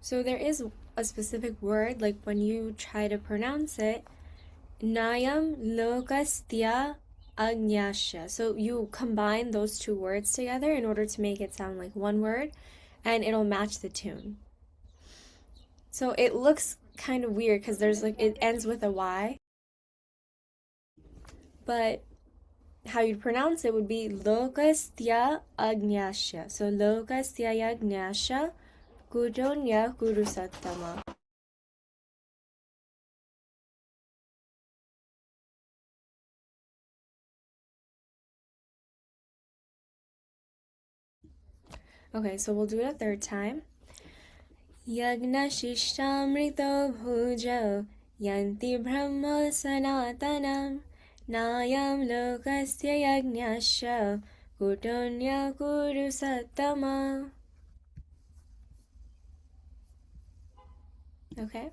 So there is a specific word, like when you try to pronounce it, Nayam Lokastya Agnyasya. So you combine those two words together in order to make it sound like one word, and it'll match the tune. So it looks kind of weird because there's like it ends with a Y, but how you pronounce it would be Lokastya Agnyasya. So Lokastya Agnyasya Gudonya Gurusattama. Okay, so we'll do it a third time. Yagna Shishtamrito Bhujo Yanti Brahma Sanatanam Nayam Lokasya Yagnasya Gudonya Guru Sattama. Okay.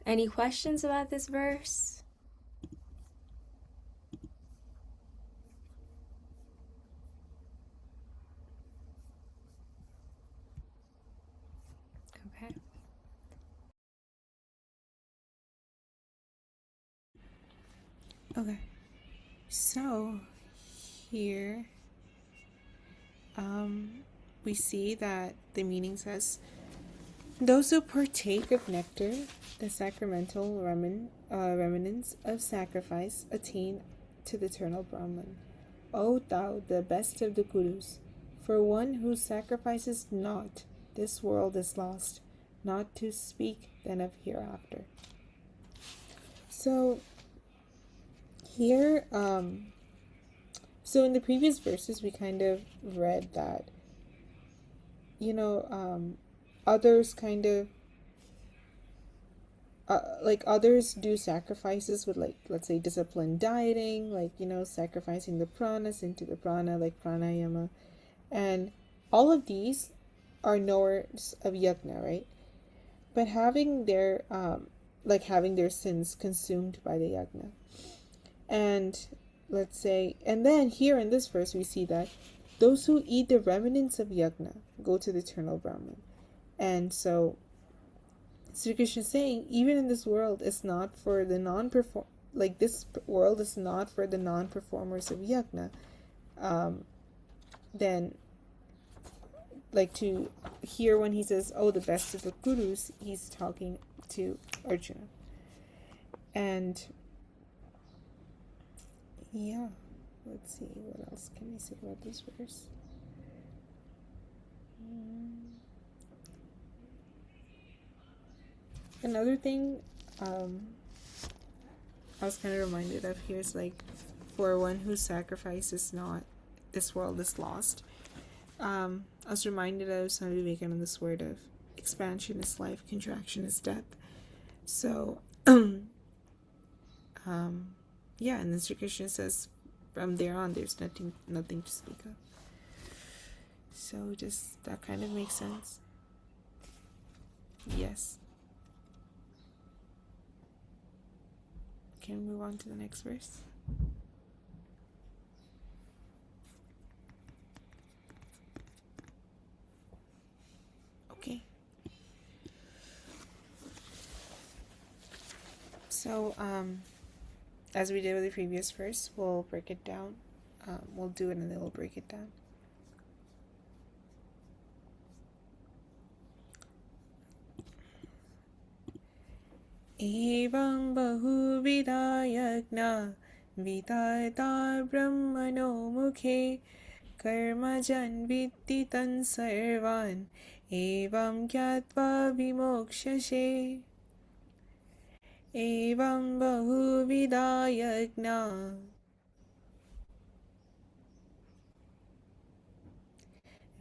Any questions about this verse? Okay. Okay, so here we see that the meaning says, those who partake of nectar, the sacramental remnants of sacrifice, attain to the eternal Brahman. O thou, the best of the Gurus, for one who sacrifices not, this world is lost, not to speak then of hereafter. So here, so in the previous verses, we kind of read that, others kind of, like others do sacrifices with, like, let's say disciplined dieting, like, sacrificing the pranas into the prana, like pranayama. And all of these are knowers of yajna, right? But having their sins consumed by the yajna. And let's say, and then here in this verse, we see that those who eat the remnants of yajna go to the eternal Brahman. And so Sri Krishna is saying, even in this world, it's not for the non-perform, like this world is not for the non-performers of yajna. Then, like, to hear when he says, "Oh, the best of the gurus," he's talking to Arjuna. And yeah, let's see what else can we say about this verse. Another thing I was kind of reminded of here is, like, for one who sacrifices not, this world is lost. I was reminded of Swami Vivekananda's word of expansion is life, contraction is death. So, yeah, and then Sri Krishna says, from there on, there's nothing to speak of. So just that kind of makes sense. Yes. Can we move on to the next verse? Okay. So, as we did with the previous verse, we'll break it down. We'll do it and then we'll break it down. Evam bahuvida yajna vitayata brahmano mukhe karma janvitti tan sarvan evam gyatva vimokshashe. Evam bahuvida yajna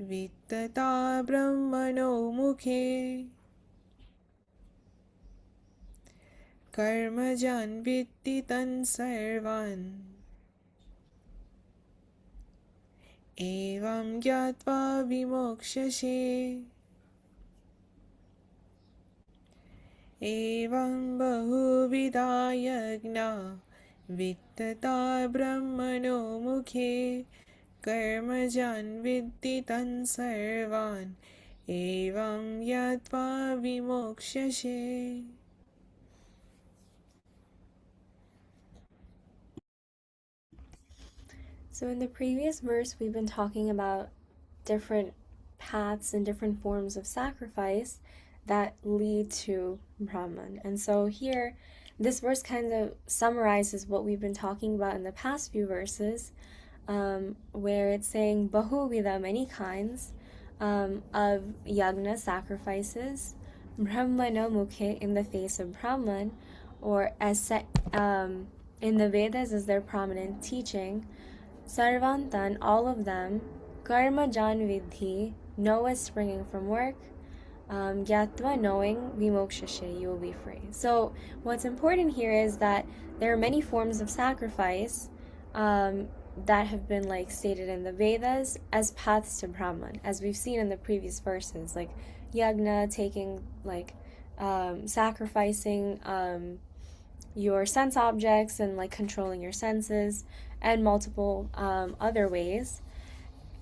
vittata brahmano mukhe कर्मजान् वित्ति तन् सर्वान् एवं ज्ञात्वा विमोक्ष्यसे. एवं बहुविधा यज्ञा वित्तता ब्रह्मणो मुखे कर्मजान् वित्ति तन् सर्वान् evam yatva vimokshashe. So in the previous verse, we've been talking about different paths and different forms of sacrifice that lead to Brahman. And so here, this verse kind of summarizes what we've been talking about in the past few verses, where it's saying Bahuvida, many kinds of yagna sacrifices, Brahmana mukhe, in the face of Brahman, or in the Vedas as their prominent teaching, Sarvantan, all of them, Karma Jan Vidhi, know as springing from work, Gyatva, knowing, Vimokshashe, you will be free. So, what's important here is that there are many forms of sacrifice that have been like stated in the Vedas as paths to Brahman, as we've seen in the previous verses, like Yagna, taking like sacrificing your sense objects and like controlling your senses, and multiple other ways.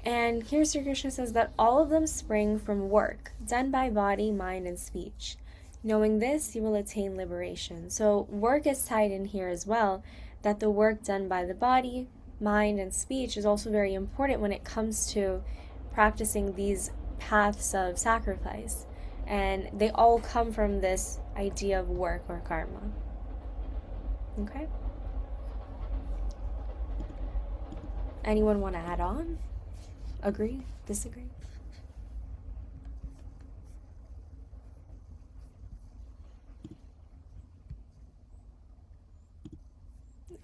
And here Sri Krishna says that all of them spring from work done by body, mind, and speech. Knowing this, you will attain liberation. So work is tied in here as well, that the work done by the body, mind, and speech is also very important when it comes to practicing these paths of sacrifice. And they all come from this idea of work or karma. Okay? Anyone want to add on? Agree? Disagree?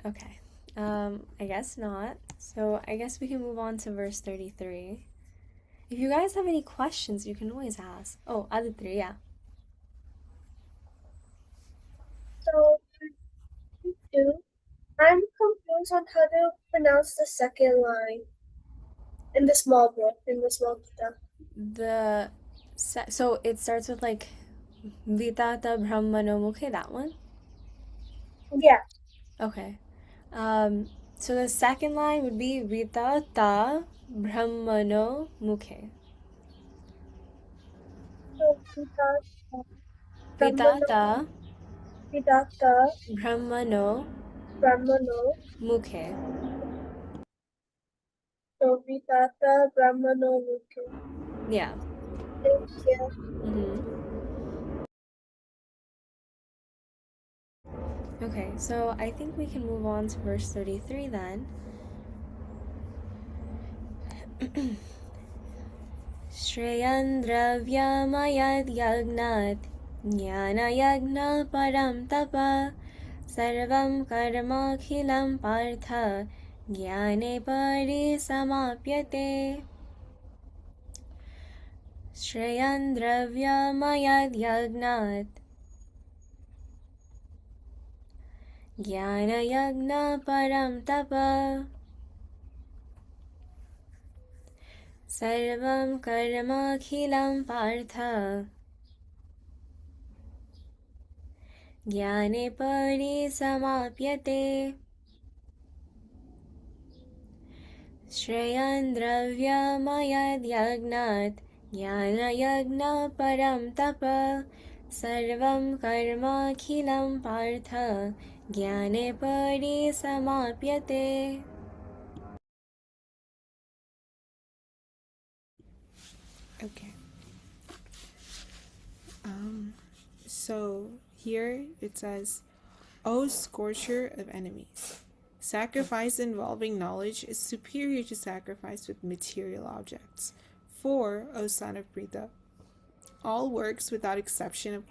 Okay. I guess not. So I guess we can move on to verse 33. If you guys have any questions, you can always ask. Oh, Aditri, yeah. So, two, I'm confused on how to pronounce the second line in the small book, in the small kita. So it starts with like Vitata Brahmano Mukhe, that one? Yeah. Okay. So the second line would be Vitata Brahmano Mukhe. So, Vidata, Brahmano, Vitata Vidata, Brahmano Brahmano, Mukhe. so Vidata, Brahmano, Mukhe. Yeah. Thank you. Okay, so I think we can move on to verse 33 then. Shreyan Dravyamayad Yagnat Jnana Yagna Param Tapa Sarvam Karma Khilam Partha Jnane Pari Samapyate. Shreyan Dravyamayad Yagnat Jnana Yagna Param Tapa Sarvam Karmakhilam Partha Jnane Parisamapyate. Shreyan Dravyamayad Yagnat Jnana Yagna Param Tapa Sarvam Karmakhilam Partha Jnane Parisamapyate. Okay. So here it says, O scorcher of enemies, sacrifice involving knowledge is superior to sacrifice with material objects. For, O son of Pritha, all works without exception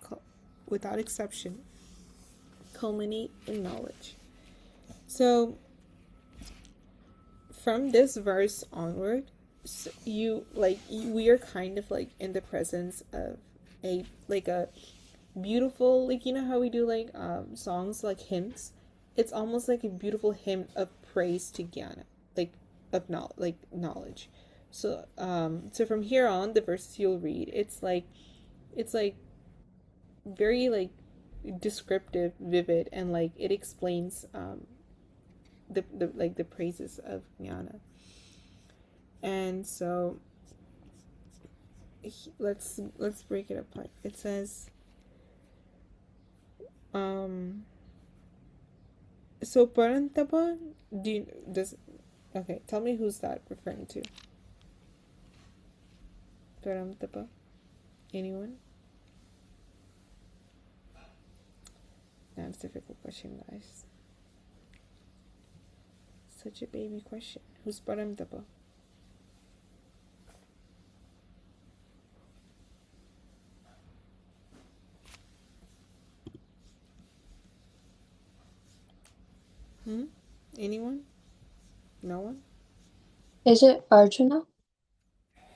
culminate in knowledge. So from this verse onward, we are kind of like in the presence of a beautiful, like, you know how we do like songs like hymns. It's almost like a beautiful hymn of praise to Jnana, like of knowledge. So from here on, the verses you'll read, it's like very like descriptive, vivid, and like it explains the praises of Jnana. And so let's break it apart. It says, so Parantapa, okay, tell me who's that referring to? Parantapa? Anyone? That's a difficult question, guys. Such a baby question. Who's Parantapa? Anyone? No one? Is it Arjuna?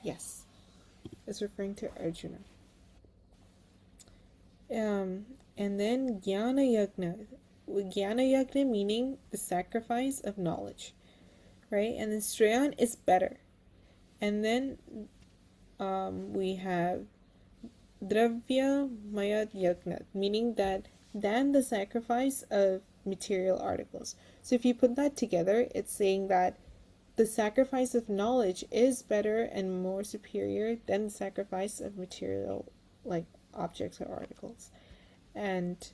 Yes. It's referring to Arjuna. And then Jnana Yagna. Jnana Yagna meaning the sacrifice of knowledge. Right? And then Shrayan is better. And then we have Dravya Maya Yagna, meaning that than the sacrifice of material articles. So if you put that together, it's saying that the sacrifice of knowledge is better and more superior than the sacrifice of material, like objects or articles. And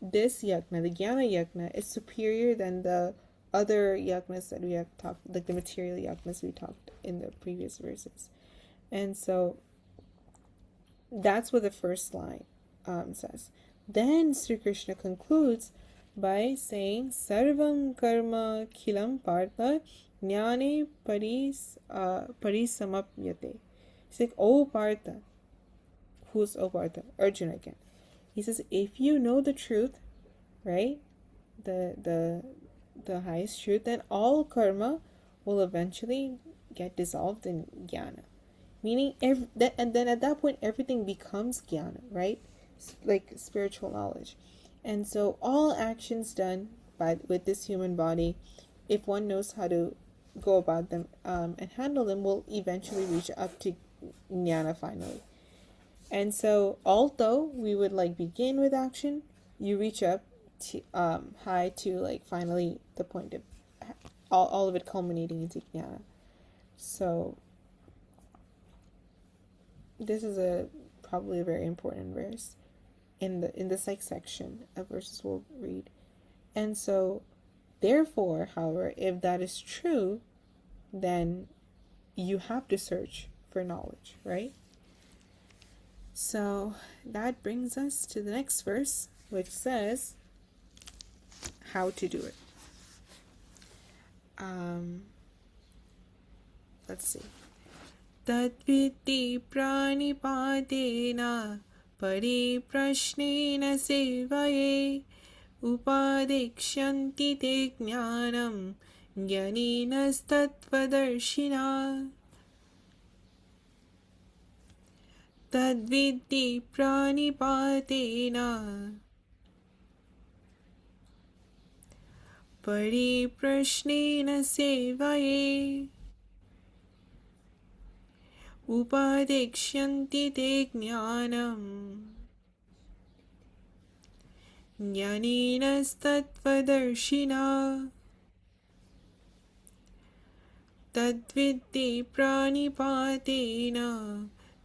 this yagna, the Jnana yagna, is superior than the other yagnas that we have talked, like the material yagnas we talked in the previous verses. And so that's what the first line says. Then Sri Krishna concludes by saying, Sarvam karma khilam partha jnane parisamapyate. He's like, O Partha. Who's O Partha? Arjuna again. He says, if you know the truth, right, the highest truth, then all karma will eventually get dissolved in jnana. Meaning, and then at that point, everything becomes jnana, right? Like spiritual knowledge. And so all actions done with this human body, if one knows how to go about them and handle them, will eventually reach up to jnana finally. And so although we would like begin with action, you reach up to high to like finally the point of all of it culminating into jnana. So this is probably a very important verse in the psych section of verses we'll read. And so therefore, however, if that is true, then you have to search for knowledge, right? So that brings us to the next verse, which says how to do it. Let's see. Tadviti pranipadena pariprashnena sevaye upadikshyanti te jnanam jnaninastatvadarshina. Tadviti pranipatena pariprashnena sevaye upadikshyanti te jnanam jnaninastatvadarshina. Tadviti pranipatena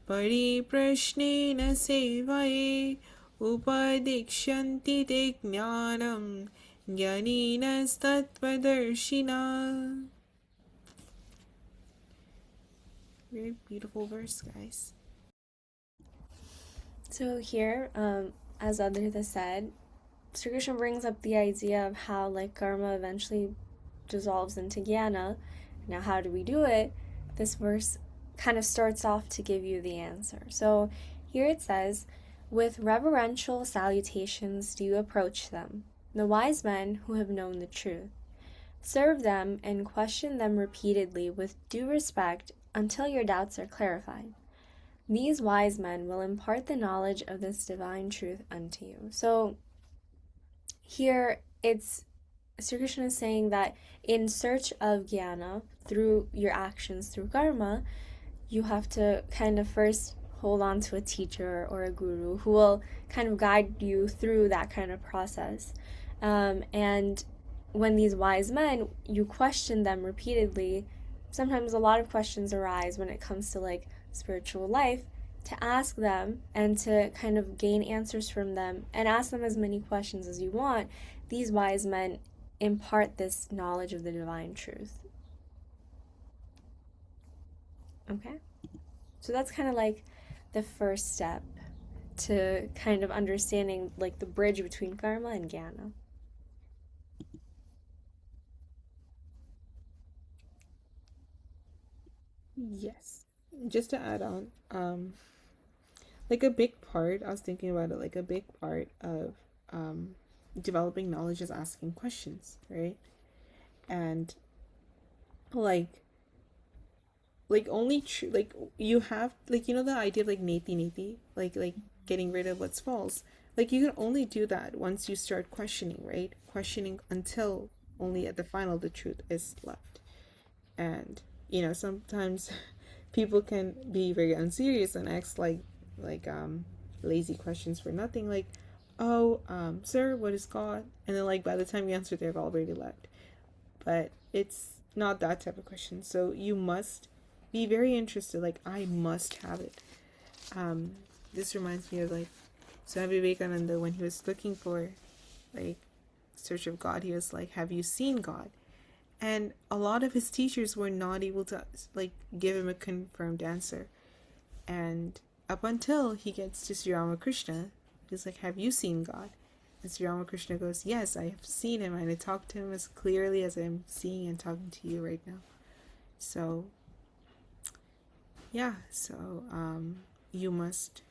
pariprashnena sevaye upadikshyanti te jnanam jnaninastatvadarshina. Very beautiful verse, guys. So here, as Adrita said, Sri Krishna brings up the idea of how like karma eventually dissolves into jnana. Now, how do we do it? This verse kind of starts off to give you the answer. So here it says, with reverential salutations do you approach them, the wise men who have known the truth. Serve them and question them repeatedly with due respect until your doubts are clarified. These wise men will impart the knowledge of this divine truth unto you. So here it's Sri Krishna is saying that in search of jnana, through your actions, through karma, you have to kind of first hold on to a teacher or a guru who will kind of guide you through that kind of process. And when these wise men, you question them repeatedly sometimes a lot of questions arise when it comes to like spiritual life, to ask them and to kind of gain answers from them and ask them as many questions as you want. These wise men impart this knowledge of the divine truth. Okay? So that's kind of like the first step to kind of understanding like the bridge between karma and jnana. Yes. Just to add on, like a big part, I was thinking about it, like a big part of developing knowledge is asking questions, right? And like only true, like you have, like, you know, the idea of like neti neti, like getting rid of what's false. Like you can only do that once you start questioning, right? Questioning until only at the final the truth is left. And you know, sometimes people can be very unserious and ask like lazy questions for nothing, like, oh, sir, what is God? And then like by the time you answer, they've already left. But it's not that type of question. So you must be very interested. Like, I must have it. This reminds me of like Swami Vivekananda, when he was looking for like search of God, he was like, have you seen God? And a lot of his teachers were not able to like give him a confirmed answer. And up until he gets to Sri Ramakrishna, he's like, have you seen God? And Sri Ramakrishna goes, yes, I have seen him, and I talk to him as clearly as I'm seeing and talking to you right now. So yeah, so you must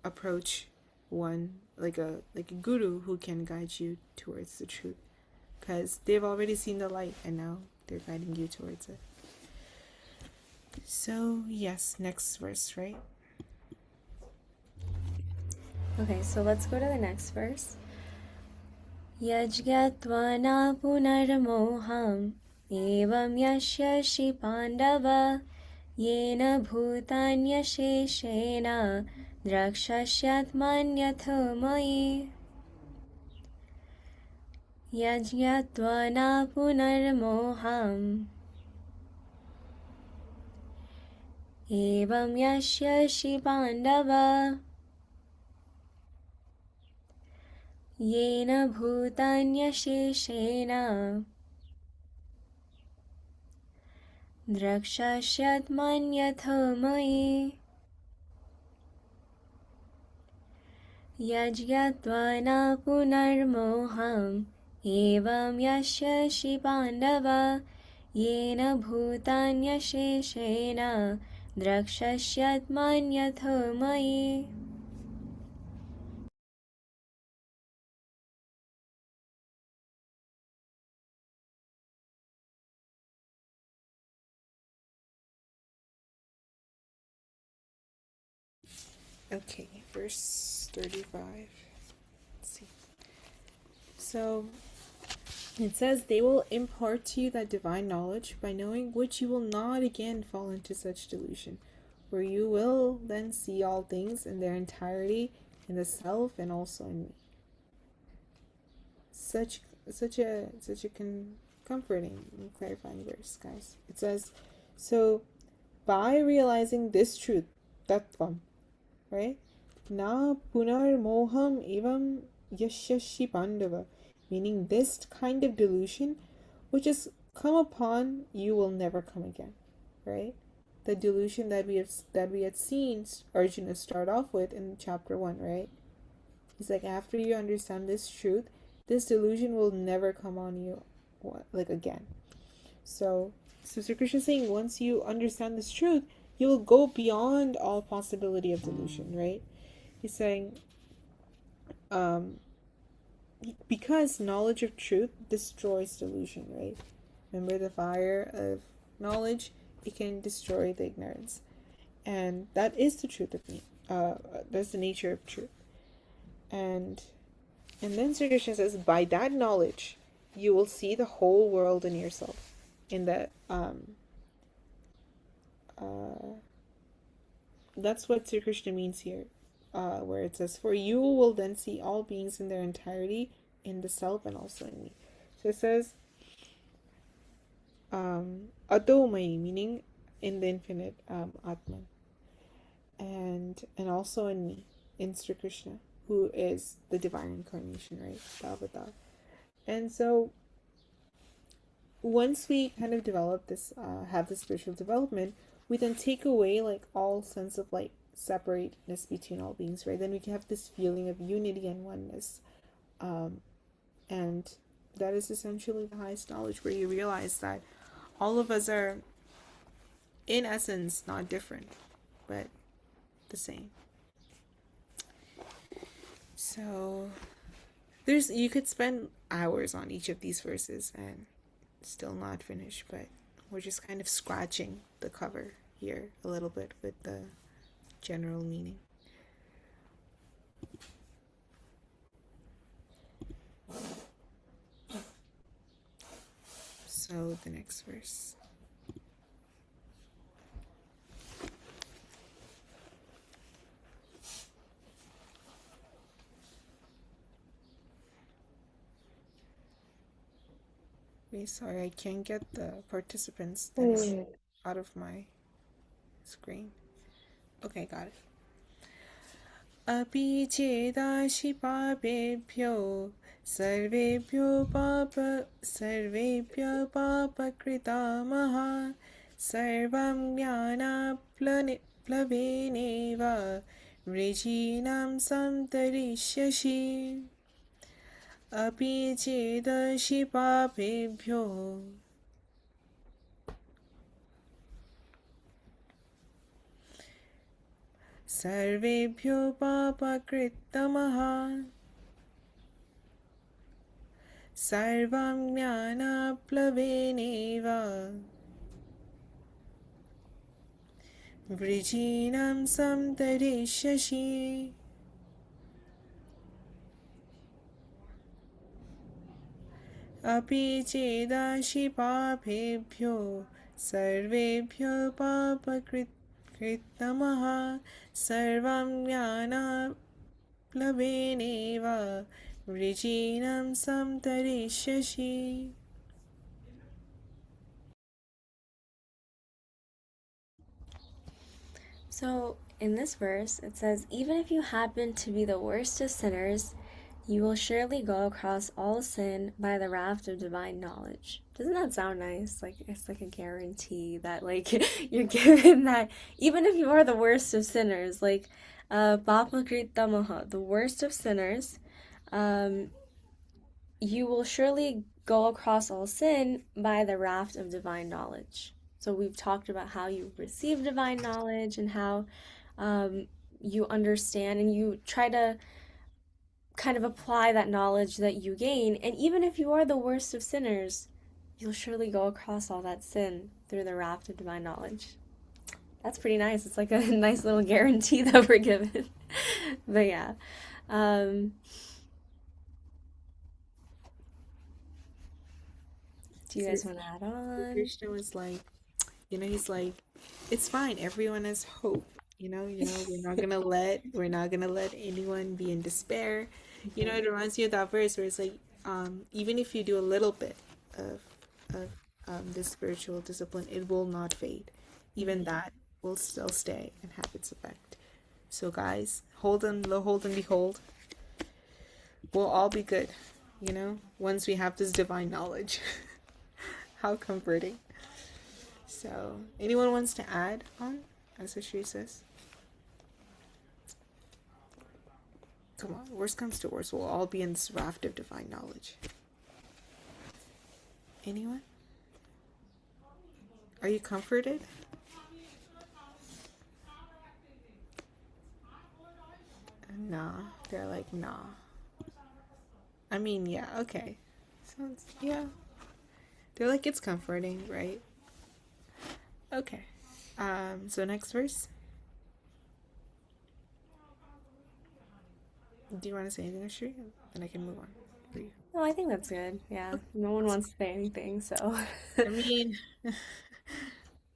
approach one like a guru who can guide you towards the truth, because they've already seen the light and now they're guiding you towards it. So yes, next verse, right? Okay, so let's go to the next verse. Yajgatva na punarmoham evam yasyashi pandava yena bhutanyasheshena drakshashyatmanyatho mai. Yajgatva na punarmoham evam yasyashi pandava yena bhutanyasheshena drakshashyatmanyatho mai. Yajgatva na punarmoham evam yasyashi pandava yena bhutanyasheshena drakshashyatmanyatho mai. Okay, verse 35. Let's see. So it says, they will impart to you that divine knowledge, by knowing which you will not again fall into such delusion, for you will then see all things in their entirety in the self and also in me. Such a comforting and clarifying verse, guys. It says, so by realizing this truth, tattvam, right? Na punar moham evam yasyashi pandava, meaning this kind of delusion which has come upon you will never come again, right? The delusion that we had seen Arjuna start off with in chapter 1, right? He's like, after you understand this truth, this delusion will never come on you like again. So Sri Krishna is saying, once you understand this truth, you will go beyond all possibility of delusion, right? He's saying, because knowledge of truth destroys delusion, right? Remember the fire of knowledge, it can destroy the ignorance. And that is the truth of me. That's the nature of truth. And then Sri Krishna says, by that knowledge, you will see the whole world in yourself. In that, that's what Sri Krishna means here, where it says, for you will then see all beings in their entirety in the self and also in me. So it says, Adomai, meaning in the infinite, Atman, and also in me, in Sri Krishna, who is the divine incarnation, right? The avatar. And so once we kind of develop this, have this spiritual development, we then take away like all sense of like separateness between all beings, right? Then we can have this feeling of unity and oneness, and that is essentially the highest knowledge, where you realize that all of us are, in essence, not different, but the same. So you could spend hours on each of these verses and still not finish, but we're just kind of scratching the cover here a little bit with the general meaning. So the next verse. Sorry, I can't get the participants out of my screen. Okay, got it. Api chedashi papebhyo sarvebhyo papakritamaha sarvam jnana plaveneva vrijinam samtarishyasi. Api chedashi papebhyo sarvebhyo papakritamaha sarvam jnana plaveneva vrijinam samtarishyasi. Api chedashi papebhyo sarvebhyo papakritamaha sarvam jnana plaveneva vrijinam samtarishyasi. So in this verse, it says, even if you happen to be the worst of sinners, you will surely go across all sin by the raft of divine knowledge. Doesn't that sound nice? Like, it's like a guarantee that, like, you're given that even if you are the worst of sinners, like, Papakritamaha, the worst of sinners, you will surely go across all sin by the raft of divine knowledge. So we've talked about how you receive divine knowledge and how you understand and you try to kind of apply that knowledge that you gain. And even if you are the worst of sinners, you'll surely go across all that sin through the raft of divine knowledge. That's pretty nice. It's like a nice little guarantee that we're given. But yeah. Do you guys want to add on? Krishna was like, he's like, it's fine. Everyone has hope. We're not gonna let anyone be in despair. It reminds me of that verse where it's like, even if you do a little bit of this spiritual discipline, it will not fade. Even that will still stay and have its effect. So guys, hold and behold. We'll all be good, once we have this divine knowledge. How comforting. So, anyone wants to add on, as Shri says? Come on, worst comes to worst, we'll all be in this raft of divine knowledge. Anyone? Are you comforted? Nah, they're like, nah. I mean, yeah, okay. Sounds, yeah. They're like, it's comforting, right? Okay. So next verse. Do you want to say anything, Ashri? And I can move on for you. No, I think that's good. Yeah. No one wants to say anything, so. I mean,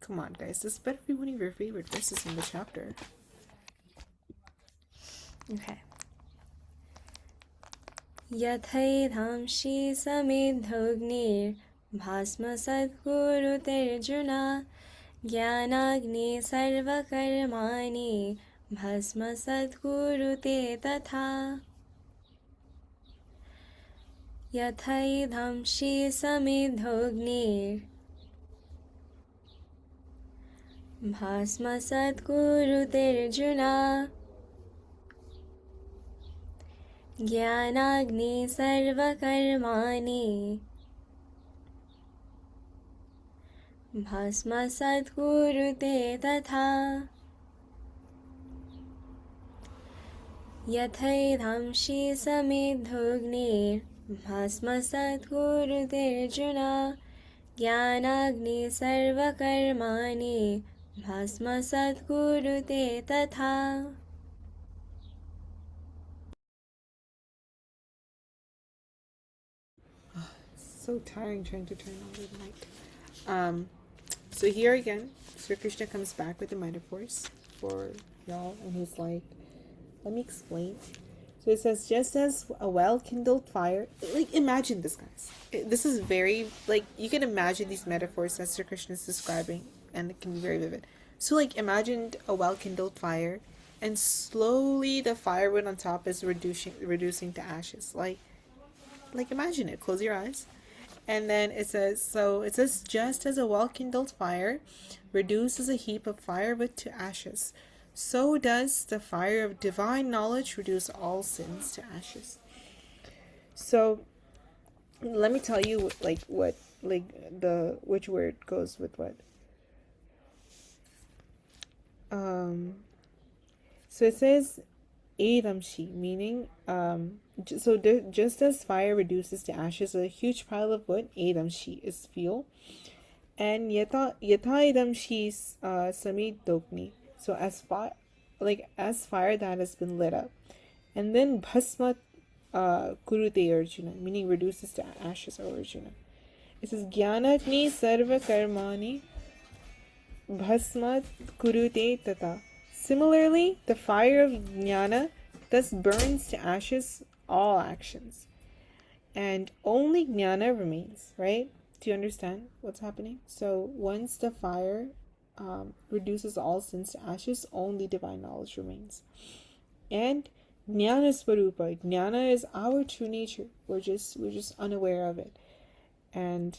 come on, guys. This better be one of your favorite verses in the chapter. Okay. Yathai dhamshi samidhognir Bhasma Sadguru Terjuna Jnanagni Sarvakarmani Bhasma Sadguru Te Tatha Yathaidham Shi Samidhognir Bhasma Sadguru Terjuna Jnanagni Sarvakarmani Bhasma Sadguru Te Tatha Yathaidham Shi Samidhognir Bhasma Sadguru Terjuna Jnanagni Sarvakarmani Bhasma Sadguru Te Tatha. So tiring trying to turn on the mic. So here again, Sri Krishna comes back with the metaphors for y'all, and he's like, let me explain. So it says, just as a well-kindled fire, like imagine this, guys. This is very, like, you can imagine these metaphors that Sri Krishna is describing, and it can be very vivid. So like imagine a well-kindled fire, and slowly the firewood on top is reducing to ashes. Like imagine it. Close your eyes. And then it says, just as a well-kindled fire reduces a heap of firewood to ashes, so does the fire of divine knowledge reduce all sins to ashes. So let me tell you which word goes with what. So it says Edamshi, meaning just as fire reduces to ashes, a huge pile of wood, Edamshi, is fuel. And yata Edamshi samidogni. So as fire that has been lit up. And then bhasma kurute Arjuna, meaning reduces to ashes, or Arjuna. It says Jnanagni sarva karmani bhasma kurute tata. Similarly, the fire of jnana thus burns to ashes all actions. And only jnana remains, right? Do you understand what's happening? So once the fire reduces all sins to ashes, only divine knowledge remains. And jnana swarupa. Jnana is our true nature. We're just unaware of it. And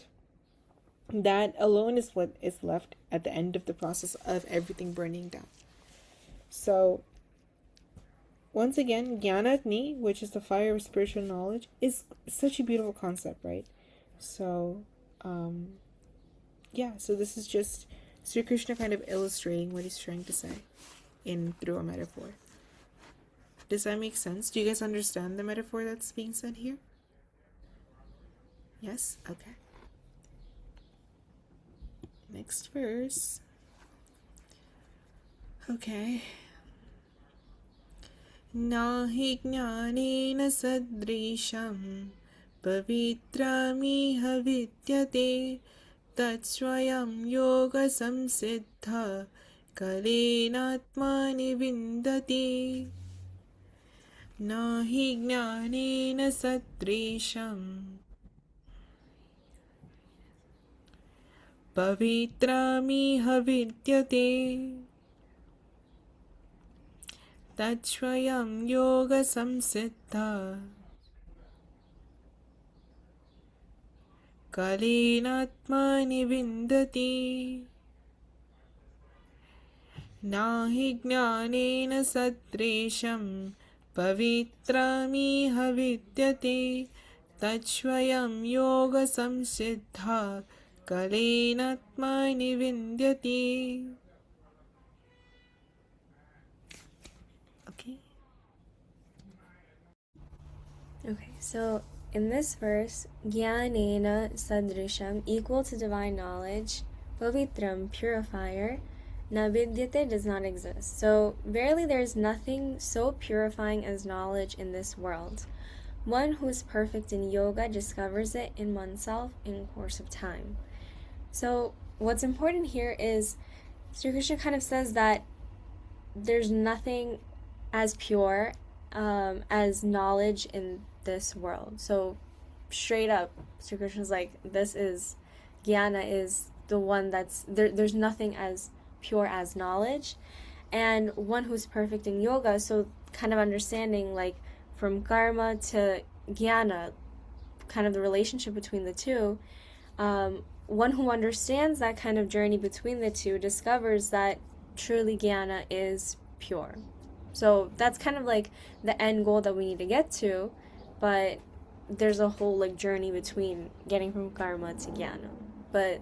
that alone is what is left at the end of the process of everything burning down. So, once again, Jnanagni, which is the fire of spiritual knowledge, is such a beautiful concept, right? So, so this is just Sri Krishna kind of illustrating what he's trying to say through a metaphor. Does that make sense? Do you guys understand the metaphor that's being said here? Yes? Okay. Next verse. Okay. Nahi jnanena sadrisham pavitramiha vidyate tatsvayam yoga samsiddha kalenatmani vindati. Nahi jnanena sadrisham pavitramiha vidyate Tatshvayam yoga samsiddha kalenatmani vindati. Nahi jnanena sadrisham pavitramiha vidyate Tatshvayam yoga samsiddha kalenatmani vindati. Okay, so in this verse, Jnanena Sadrisham, equal to divine knowledge, Pavitram, purifier, Navidyate does not exist. So verily there is nothing so purifying as knowledge in this world. One who is perfect in yoga discovers it in oneself in course of time. So what's important here is Sri Krishna kind of says that there's nothing as pure as knowledge in this world. So straight up, Sri Krishna's like, this is Jnana is the one that's there's nothing as pure as knowledge. And one who's perfect in yoga, so kind of understanding like from karma to jnana, kind of the relationship between the two. One who understands that kind of journey between the two discovers that truly jnana is pure. So that's kind of like the end goal that we need to get to, but there's a whole like journey between getting from karma to jnana. But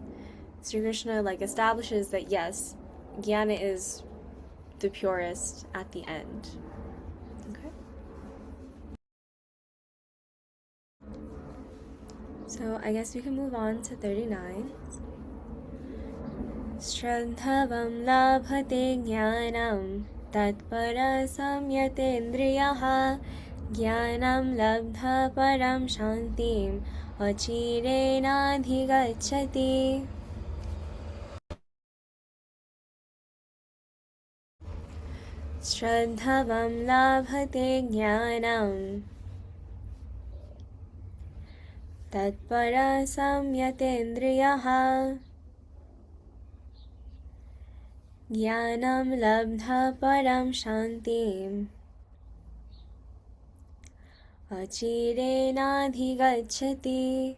Sri Krishna like establishes that yes, jnana is the purest at the end. Okay. So I guess we can move on to 39. Shraddhavam labhate jnanam tatpara samyatendriyaha jnanam labdha param shantim achirenadhigacchati. Shraddhavam labhate jnanam tatpara samyatendriyaha jnanam labdha param shantim achirenadhigacchati.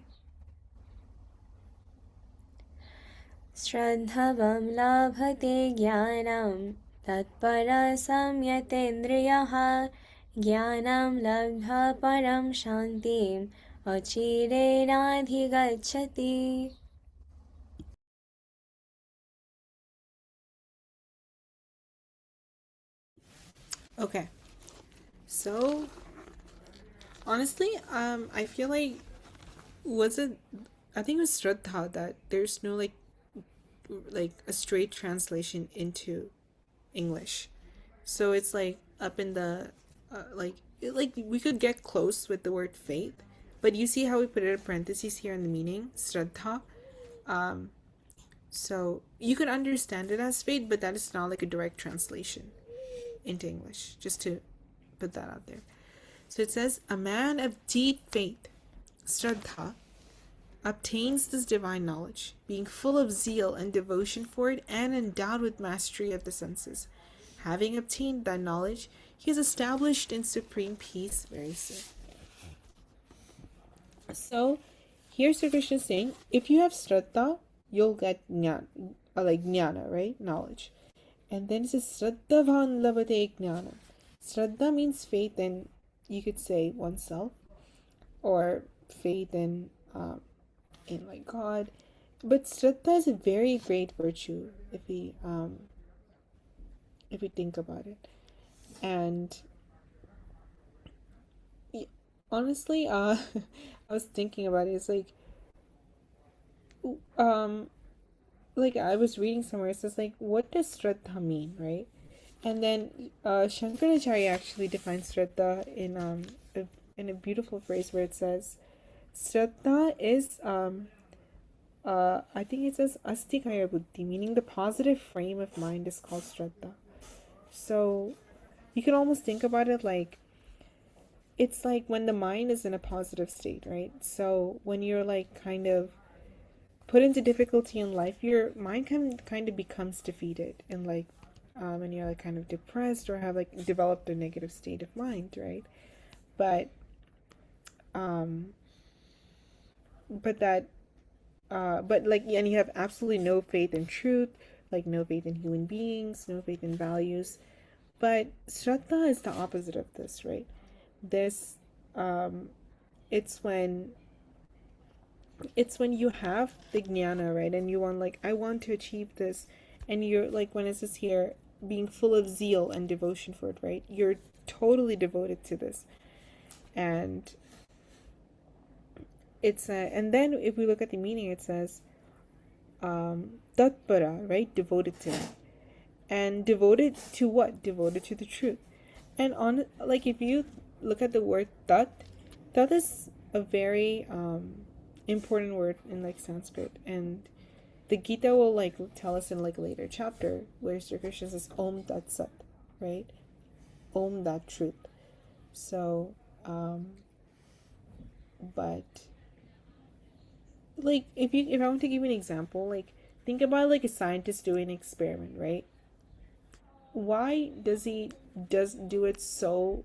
Shraddhavam labhate jnanam tatpara samyatendriyaha jnanam labdha param shantim achirenadhigacchati. Okay, so honestly, I feel like I think it was Shraddha that there's no like a straight translation into English. So it's like up in the like we could get close with the word faith, but you see how we put it in parentheses here in the meaning, Shraddha. So you could understand it as faith, but that is not like a direct translation into English, just to put that out there. So it says, a man of deep faith, Shraddha, obtains this divine knowledge, being full of zeal and devotion for it and endowed with mastery of the senses. Having obtained that knowledge, he is established in supreme peace very soon. So here's Sri Krishna saying, if you have Shraddha, you'll get jnana, right? Knowledge. And then it says Shraddhavan labhate jnana. Shraddha means faith in, you could say, oneself, or faith in like God. But Shraddha is a very great virtue if we think about it. And honestly, I was thinking about it. It's like I was reading somewhere. It says like, what does Shraddha mean, right? And then Shankaracharya actually defines Shraddha in a beautiful phrase where it says, Shraddha is I think it says astikaya buddhi, meaning the positive frame of mind is called Shraddha. So you can almost think about it like it's like when the mind is in a positive state, right? So when you're like kind of put into difficulty in life, your mind kind of becomes defeated and like and you're like kind of depressed or have like developed a negative state of mind, right? But like, and you have absolutely no faith in truth, like no faith in human beings, no faith in values. But Shraddha is the opposite of this, right? This it's when you have the jnana, right, and you want like, I want to achieve this, and you're like, when it says here being full of zeal and devotion for it, right, you're totally devoted to this. And it's and then if we look at the meaning, it says tatpara, right, devoted to it. And devoted to what? Devoted to the truth. And on like, if you look at the word tat is a very important word in like Sanskrit, and the Gita will like tell us in like a later chapter where Sri Krishna says Om Tat Sat, right? Om, that truth. So but like if I want to give you an example, like think about like a scientist doing an experiment, right? Why does he do it so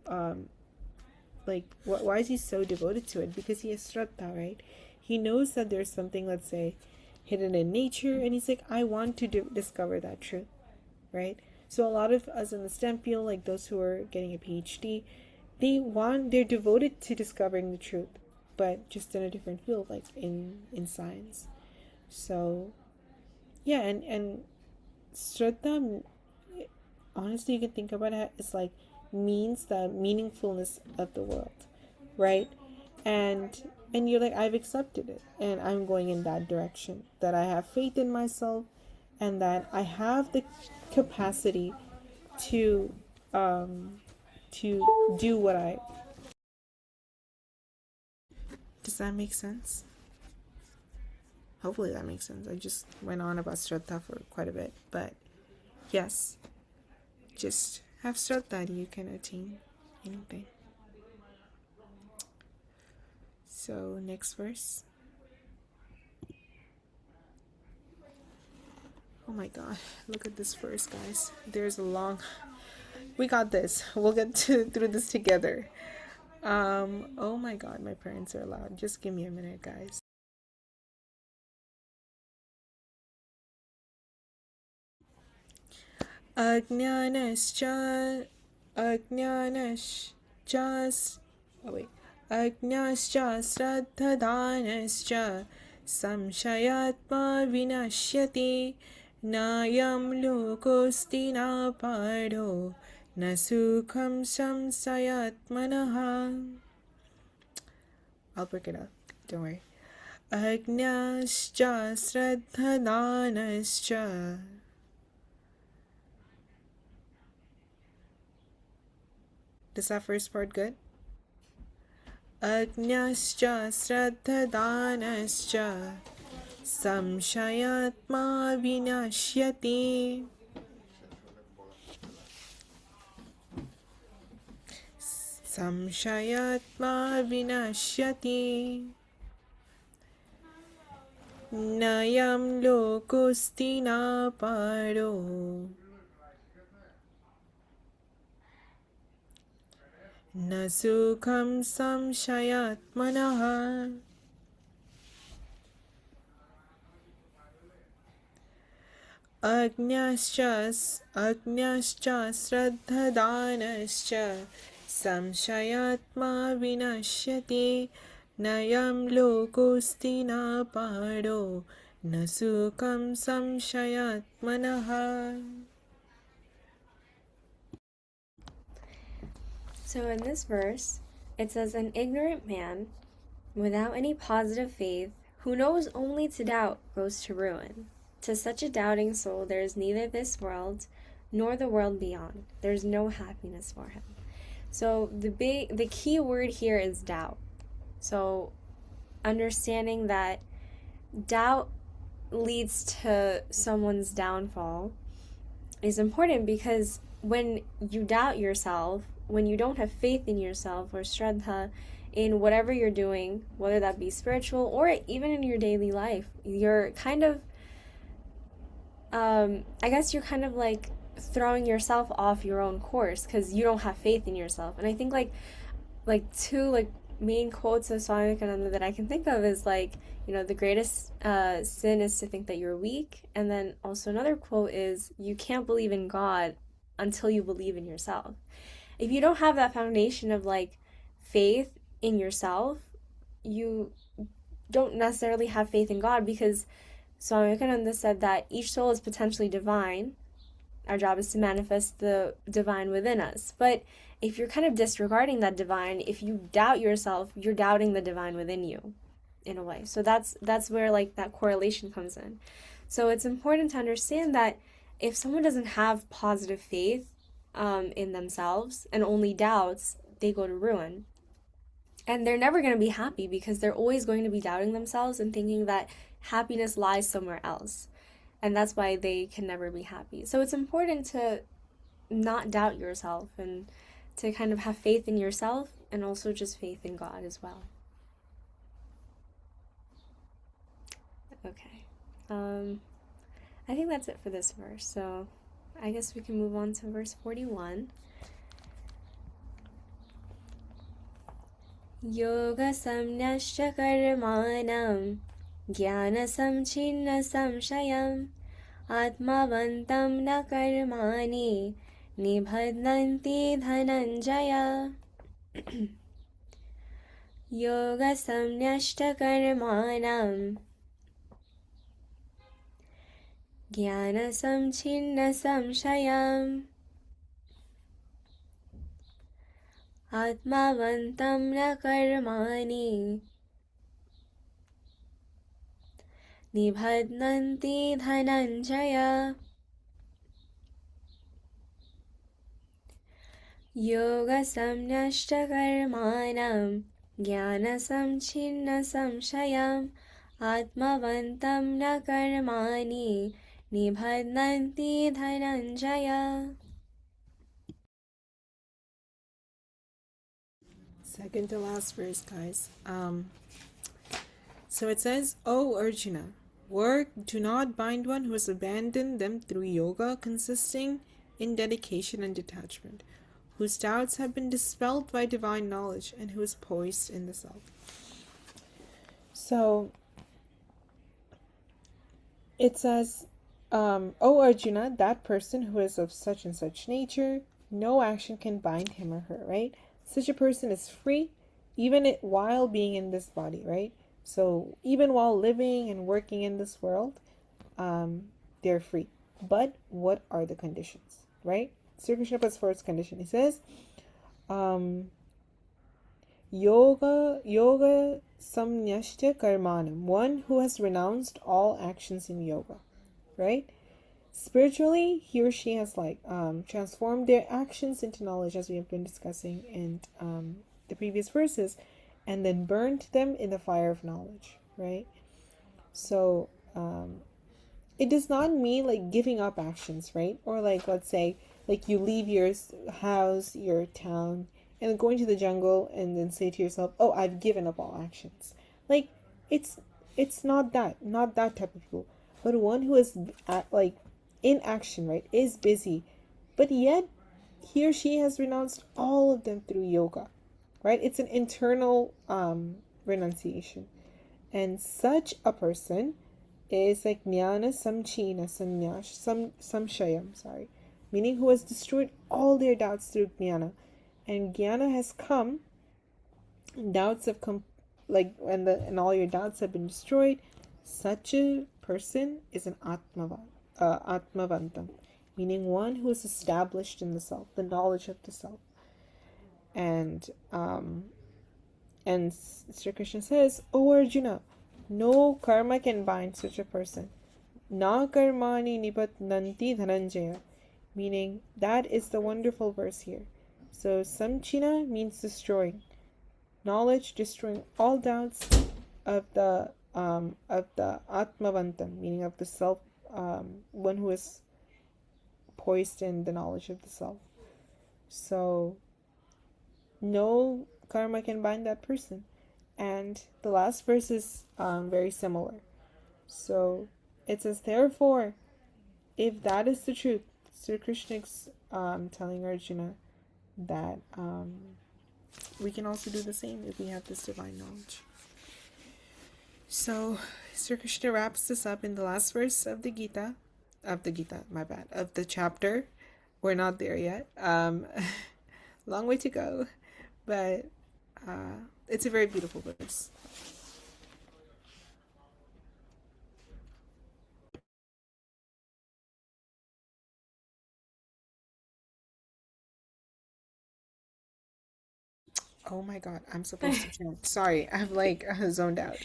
like why is he so devoted to it? Because he has Shraddha, right? He knows that there's something, let's say, hidden in nature, and he's like, I want to discover that truth, right? So a lot of us in the STEM field, like those who are getting a PhD, they're devoted to discovering the truth, but just in a different field, like in science. So yeah, and Shraddha, honestly, you can think about it as like means the meaningfulness of the world, right? And you're like, I've accepted it and I'm going in that direction, that I have faith in myself and that I have the capacity to do what I. Does that make sense? Hopefully that makes sense. I just went on about Shraddha for quite a bit, but yes, just have Shraddha, you can attain anything. So next verse. Oh my god, look at this verse, guys. There's a long. We got this. We'll get through this together. Oh my god, my parents are loud. Just give me a minute, guys. Ajnanascha Ajnanascha oh wait. Ajnascha Sraddhadanascha Samshayatma Vinashyati Nayam Lokosti na Paro Nasukham Samsayatmanaha. I'll break it up. Don't worry. Ajnascha Sraddhadanascha. Is that first part good? Ajnascha Sraddhadanascha Samshayatma Vinashyati. Samshayatma Vinashyati. Nayam Lokosti na Paro Nasukham Samshayatmanaha. Ajnascha Sraddhadanascha Samshayatma Vinashyati Nayam Lokosti na Paro Nasukham Samshayatmanaha. So in this verse, it says, an ignorant man without any positive faith, who knows only to doubt, goes to ruin. To such a doubting soul, there is neither this world nor the world beyond. There's no happiness for him. So the key word here is doubt. So understanding that doubt leads to someone's downfall is important, because when you doubt yourself, when you don't have faith in yourself or Shraddha in whatever you're doing, whether that be spiritual or even in your daily life, you're kind of, I guess you're kind of like throwing yourself off your own course because you don't have faith in yourself. And I think like two like main quotes of Swami Vivekananda that I can think of is like, the greatest sin is to think that you're weak. And then also another quote is, you can't believe in God until you believe in yourself. If you don't have that foundation of like faith in yourself, you don't necessarily have faith in God, because Swami Vivekananda said that each soul is potentially divine. Our job is to manifest the divine within us. But if you're kind of disregarding that divine, if you doubt yourself, you're doubting the divine within you in a way. So that's where like that correlation comes in. So it's important to understand that if someone doesn't have positive faith in themselves and only doubts, they go to ruin. And they're never going to be happy, because they're always going to be doubting themselves and thinking that happiness lies somewhere else. And that's why they can never be happy. So it's important to not doubt yourself and to kind of have faith in yourself, and also just faith in God as well. Okay. I think that's it for this verse. So I guess we can move on to verse 41. Yoga samnyasya karmanam jnana samchinna samshayam atmavantam na karmani nibhadnanti dhananjaya. Yoga samnyashta karmanam jnana samchinna samshayam atmavantam na karmani nibhadnanti dhananjaya. Yoga samnyashta karmanam jnana samchinna samshayam atmavantam na karmani nibhadnanti dhananjaya. Second to last verse, guys. So it says, O Arjuna, work do not bind one who has abandoned them through yoga, consisting in dedication and detachment, whose doubts have been dispelled by divine knowledge, and who is poised in the self. So it says, O Arjuna, that person who is of such and such nature, no action can bind him or her, right? Such a person is free, even while being in this body, right? So even while living and working in this world, they're free. But what are the conditions, right? Sri Krishna puts forth condition. He says, yoga samnyashya karmanam, one who has renounced all actions in yoga, right? Spiritually, he or she has transformed their actions into knowledge, as we have been discussing in the previous verses, and then burnt them in the fire of knowledge, right? So it does not mean like giving up actions, right? Or like, let's say, like you leave your house, your town, and going to the jungle and then say to yourself, oh, I've given up all actions. Like it's not that type of people, but one who is in action, right, is busy, but yet he or she has renounced all of them through yoga, right? It's an internal renunciation. And such a person is like jnana samchina samshayam, meaning who has destroyed all their doubts through jnana. And jnana has come, doubts have come, and all your doubts have been destroyed. Such a person is an atmavantam, meaning one who is established in the self, the knowledge of the self. And Sri Krishna says, O Arjuna, no karma can bind such a person. Na karmani nibatnanti dhananjaya, meaning that is the wonderful verse here. So samchina means destroying. Knowledge destroying all doubts of the atmavantam, meaning of the self, one who is poised in the knowledge of the self. So no karma can bind that person. And the last verse is very similar. So it says, therefore, if that is the truth, Sri Krishna is telling Arjuna that we can also do the same if we have this divine knowledge. So Sri Krishna wraps this up in the last verse of the chapter. We're not there yet. Long way to go, but it's a very beautiful verse. Oh my god, I'm supposed to chant. Sorry, I'm zoned out.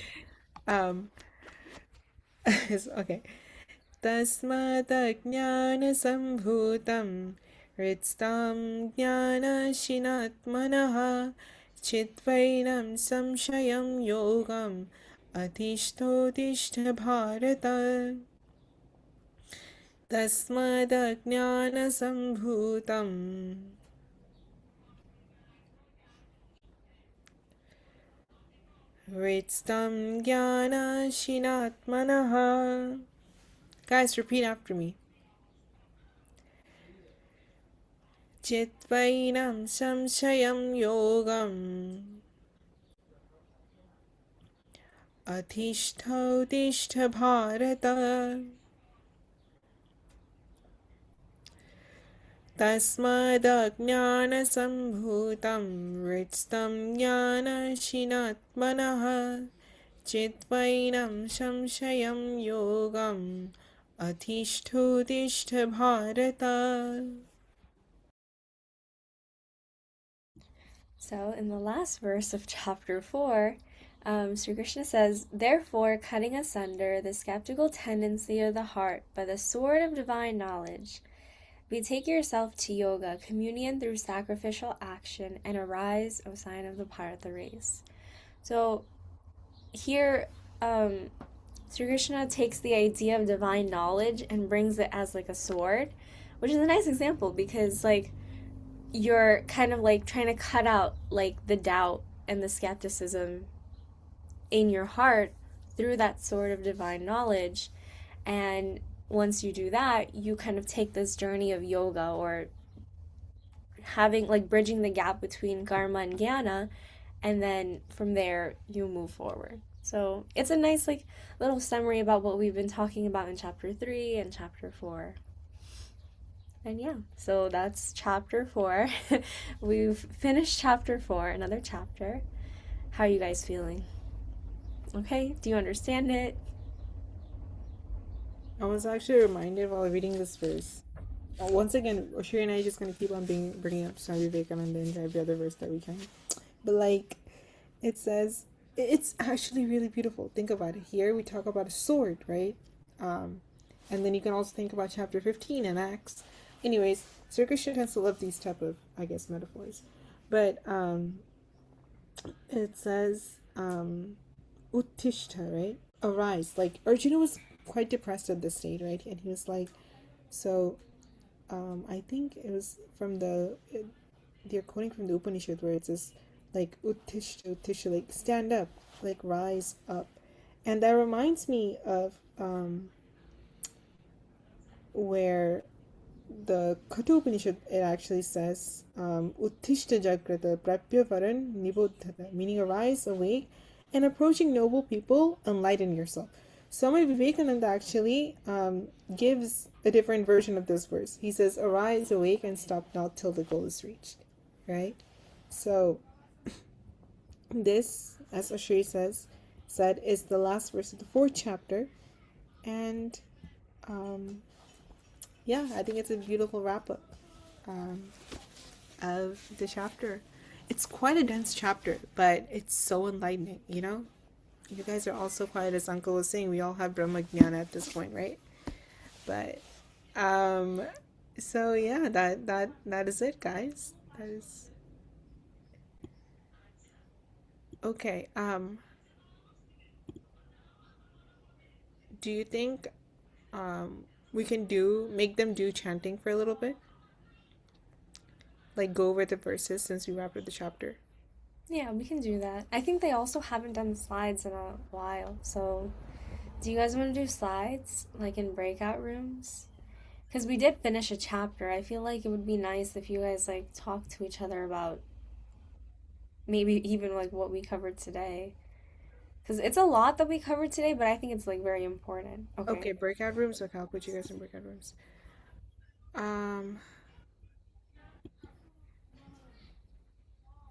Okay. Tasmadajnanasambhutam Ritstam jnanashinatmanaha Chitvainam samshayam yogam Adhishtodishta bharata. Tasmadajnanasambhutam Ritstam Jnana Shinatmanaha. Guys, repeat after me. Chitvainam Samshayam Yogam Atishthau Tishtha Bharata Tasmadajnanasambhutam Ritstam Jnanashinatmanaha Chitvainam Samshayam Yogam Atishthau Tishtha Bharata. So, in the last verse of chapter 4, Sri Krishna says, "Therefore, cutting asunder the skeptical tendency of the heart by the sword of divine knowledge, betake yourself to yoga, communion through sacrificial action, and arise, O sign of the Bharata race." So, here, Sri Krishna takes the idea of divine knowledge and brings it as like a sword, which is a nice example because, like, you're kind of like trying to cut out like the doubt and the skepticism in your heart through that sword of divine knowledge. And once you do that, you kind of take this journey of yoga, or having like bridging the gap between karma and jnana, and then from there you move forward. So it's a nice like little summary about what we've been talking about in chapter 3 and chapter 4. And yeah, so that's chapter 4. We've finished chapter 4, another chapter. How are you guys feeling? Okay, do you understand it? I was actually reminded while reading this verse. Once again, Shri and I are just going to keep on bringing up Swami Vivekananda into every other verse that we can. But like, it says, it's actually really beautiful. Think about it. Here we talk about a sword, right? And then you can also think about chapter 15 in Acts. Anyways, Sri Krishna tends to love these type of, I guess, metaphors. But it says, Uttishta, right? Arise. Like, Arjuna was quite depressed at this state, right? And he was like, so, I think it was from they're quoting from the Upanishad where it says, like, Uttishta, Uttishta, like, stand up, like, rise up. And that reminds me of, where the Katha Upanishad, it actually says, Uttishta Jagrata Prapyavaran Nibuddhata, meaning arise, awake, and approaching noble people, enlighten yourself. Swami Vivekananda actually gives a different version of this verse. He says, arise, awake, and stop not till the goal is reached. Right? So, this, as Ashri said, is the last verse of the 4th chapter. And, yeah, I think it's a beautiful wrap-up of the chapter. It's quite a dense chapter, but it's so enlightening, you know? You guys are also quiet, as Uncle was saying. We all have Brahma Jnana at this point, right? But, so yeah, that is it, guys. That is... Okay, do you think, we can make them do chanting for a little bit? Like, go over the verses since we wrapped up the chapter. Yeah, we can do that. I think they also haven't done slides in a while, so do you guys want to do slides, like in breakout rooms? Because we did finish a chapter. I feel like it would be nice if you guys, like, talk to each other about maybe even, like, what we covered today. Because it's a lot that we covered today, but I think it's, like, very important. Okay, breakout rooms. Okay, I'll put you guys in breakout rooms.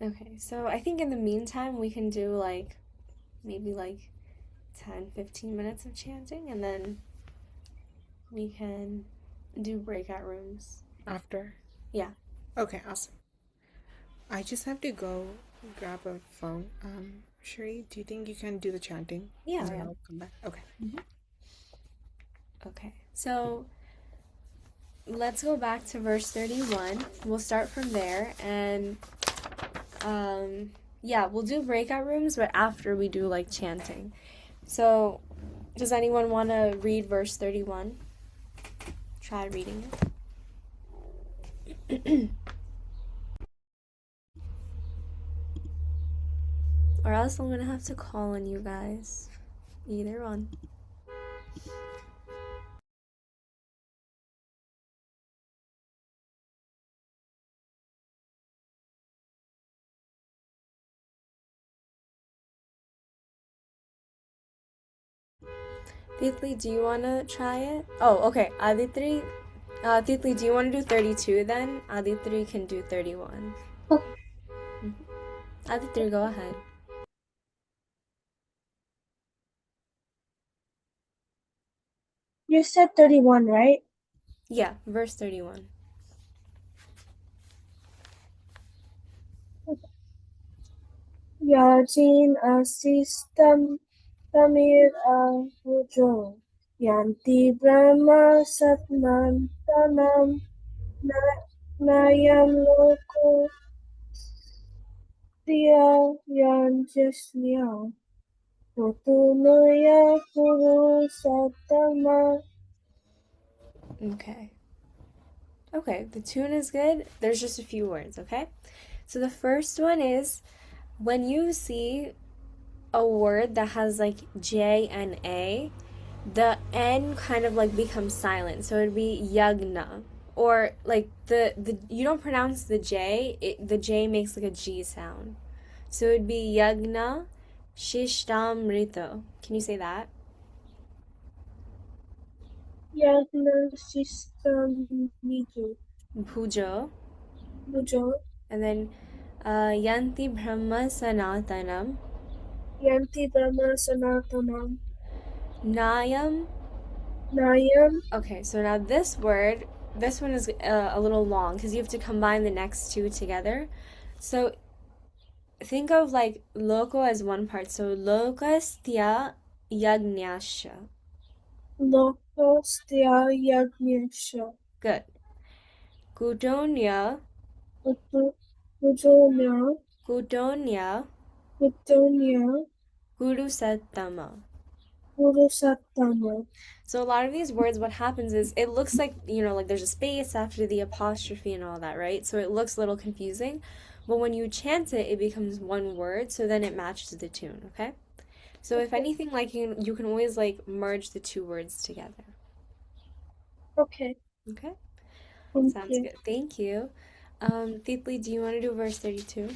Okay, so I think in the meantime, we can do, like, maybe, like, 10-15 minutes of chanting, and then we can do breakout rooms After? Yeah. Okay, awesome. I just have to go grab a phone. Shri, do you think you can do the chanting? Yeah. And then I'll come back. Okay. Okay, so let's go back to verse 31. We'll start from there, and yeah, we'll do breakout rooms, but after we do, like, chanting. So does anyone want to read verse 31? Try reading it. or else I'm gonna have to call on you guys. Either one. Titli, do you want to try it? Oh, okay. Aditri, Titli, do you want to do 32 then? Aditri can do 31. Okay. Aditri, go ahead. You said 31, right? Yeah, verse 31. Yajin asistam tamir ahujo. Yanti brahma satnam tanam nayam loko tiya yanjasnya. Totunuya puru satama. Okay. Okay, the tune is good. There's just a few words, okay? So the first one is when you see a word that has like J and A, the N kind of like becomes silent. So it'd be yagna. Or like the you don't pronounce the J, the J makes like a G sound. So it'd be yagna shishtamrito. Can you say that? Yagna sistam niju. Pujo. Bujo. And then yanti brahma sanatanam. Yanti brahma sanatanam. Nayam. Nayam. Okay, so now this word, this one is a little long because you have to combine the next two together. So think of like loko as one part. So lokastya yagnyasha. Lokostya yagnyasha. Good. Gudonya, Bujonya. gudonya, Bujonya. guru sattama. Purusatama. So a lot of these words, what happens is it looks like, like there's a space after the apostrophe and all that, right? So it looks a little confusing. But when you chant it, it becomes one word, so then it matches the tune, okay? So if anything, like you can always like merge the two words together. Okay. Okay? Thank Sounds you. good. Thank you. Titli, do you want to do verse 32?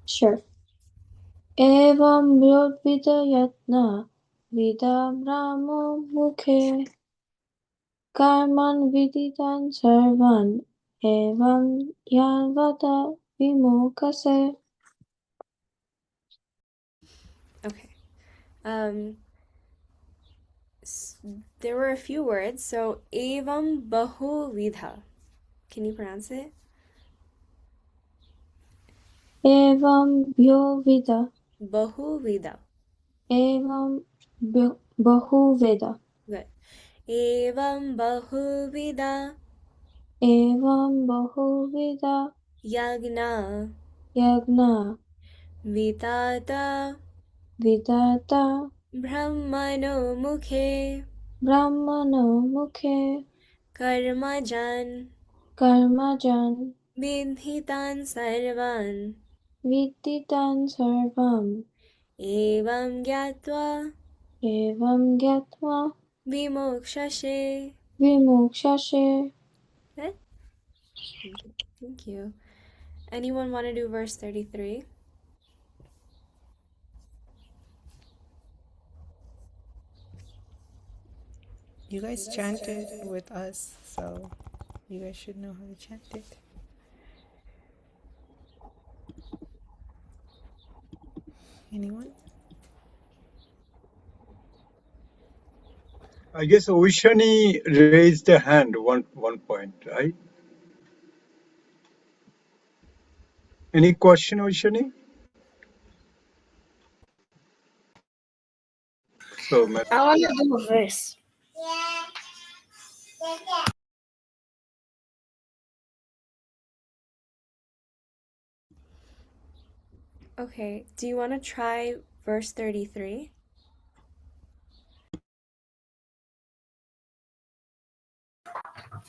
Sure. Evam yatna vidamramo mukhe karman viditan sarvan evam yanvata vimukase. Okay. There were a few words. So evam bahuvidha. Can you pronounce it? Evam vyovida. Bahuvida. Evam bahuveda. Good. Evam bahuvida Evam bahuvida yagna yagna vitata vidata brahmano mukhe brahmano mukhe karmajan karmajan vidhitan sarvan viditan sarvam evam gyatva evam gyatva vimokshashe. vimukshashe. Good. Thank you. Anyone want to do verse 33? You guys chanted with us, so you guys should know how to chant it. Anyone? I guess Oshani raised a hand one point, right? Any question, Oshani? So, I want to do a verse. Okay, do you want to try verse 33?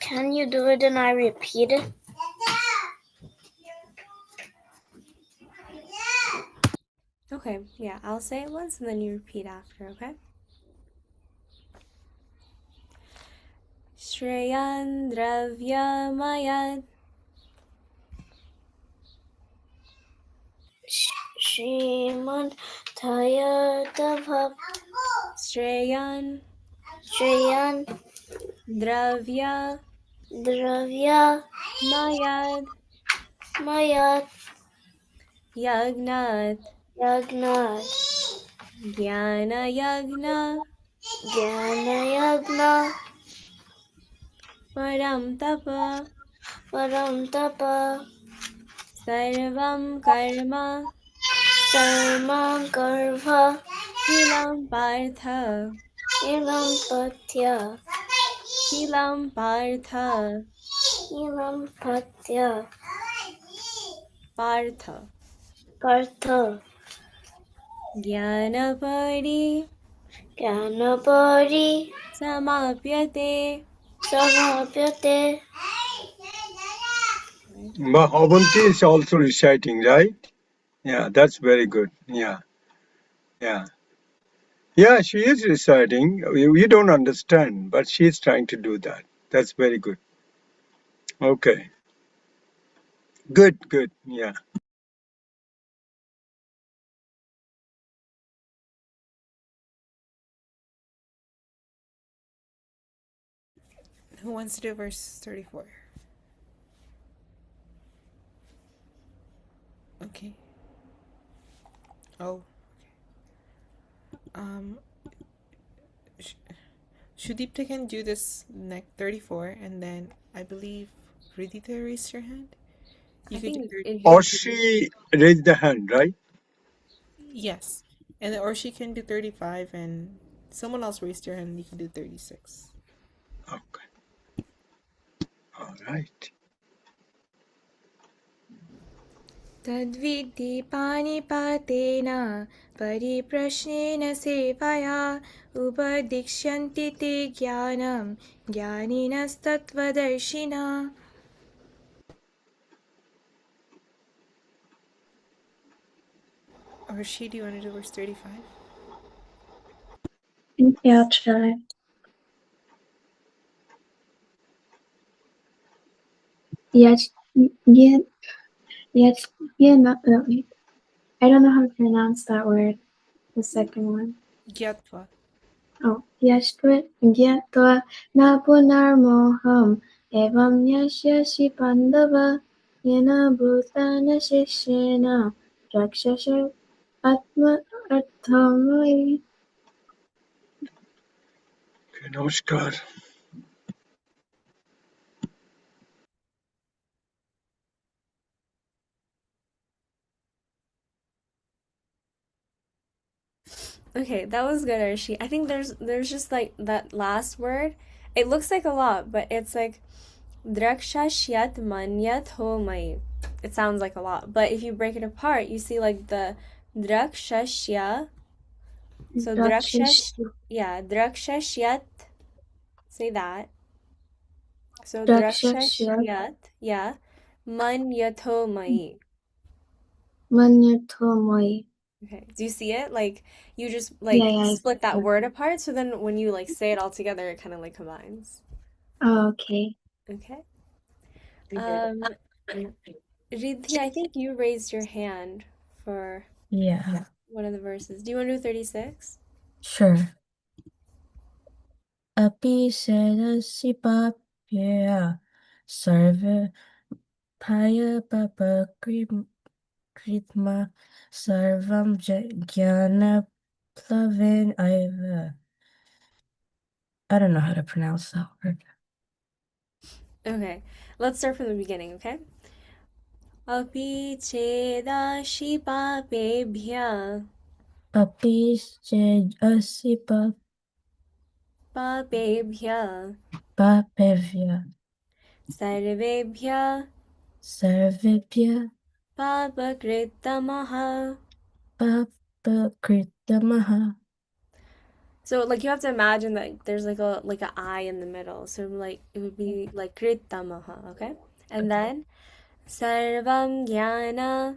Can you do it and I repeat it? Okay, yeah, I'll say it once and then you repeat after, okay? Shreyan Dravyamayad Shriman Tayatava Shreyan Shreyan Dravya Dravya Mayad Mayat Yagnat Yagnat Jnana Yagna Jnana Yagna Param Tapa Param Tapa Sarvam Karma Sarma Garva Hilam Partha Ilam Patya Hilam Partha Ilam Patya Partha Partha Jnanapadi Ganapari Samapyate. Samapyate. But Avanti is also reciting, right? Yeah, that's very good. Yeah, yeah. Yeah, she is reciting. We don't understand, but she is trying to do that. That's very good. Okay. Good, good. Yeah. Who wants to do verse 34? Okay. Oh, um, Sh- Shudipta can do this neck 34, and then I believe Ridita raised your hand. You I could do think 30. it Or she raised the hand, right? Yes, and or she can do 35, and someone else raised your hand. You can do 36. Okay. All right. तद्विद्धि पाणिपातेन परिप्रश्नेन सेवया उपदिक्ष्यन्ति ते ज्ञानं ज्ञानिनस्तत्त्वदर्शिनः Or she, do you want to do verse 35? Yeah, I'll try. Yes, yeah, yes, yeah, no, wait. I don't know how to pronounce that word, the second one. Gyatva. Oh, yashtvit gyatva na punarmoham evam yasyashi pandava yena bhutana shishena rakshasha atma arthamai. Okay, namaskar. Okay, that was good, Arshi. I think there's just like that last word. It looks like a lot, but it's like drakshashyat manyat homai. It sounds like a lot, but if you break it apart, you see like the drakshashya. So drakshashyat. Say that. So Rakshasya drakshashyat, yeah. Manyathomai. manyathamai. Okay. Do you see it? Like you just like Yeah, I split that see. word apart, so then when you like say it all together, it kind of like combines. Oh, okay. Okay. Um, Riddhi, I think you raised your hand for Yeah, one of the verses. Do you want to do 36? sure. Api sedasi papya sarva paya papa kritma sarvam jnana plavin aiva. I don't know how to pronounce that word. Okay. Let's start from the beginning, okay? Api chedashi papebhya Api sedasi papebhya papevya sarvebhya sarvebhya papakritamaha. papakritamaha. So like you have to imagine that there's like a I in the middle. So like it would be like kritamaha, okay? And then sarvam jnana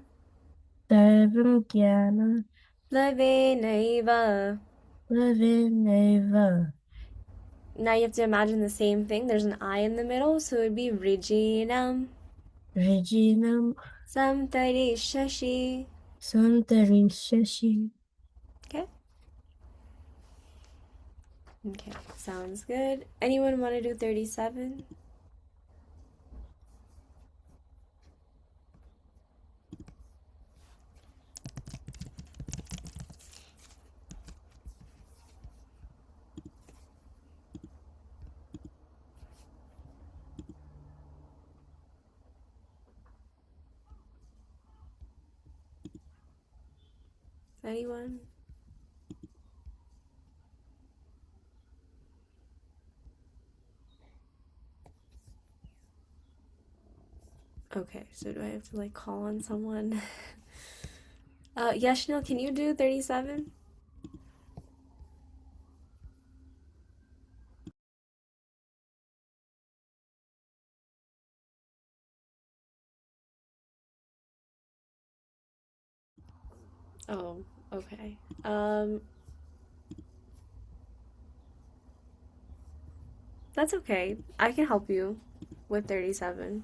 Sarvam jnana Plavenaiva. Plavenaiva. Now you have to imagine the same thing. There's an I in the middle, so it would be Reginam Reginam Samtarishashi. Santarishashi. Okay. Okay, sounds good. Anyone want to do 37? Anyone? Okay, so do I have to like call on someone? Yashnil, can you do 37? Oh, okay. That's okay. I can help you with 37.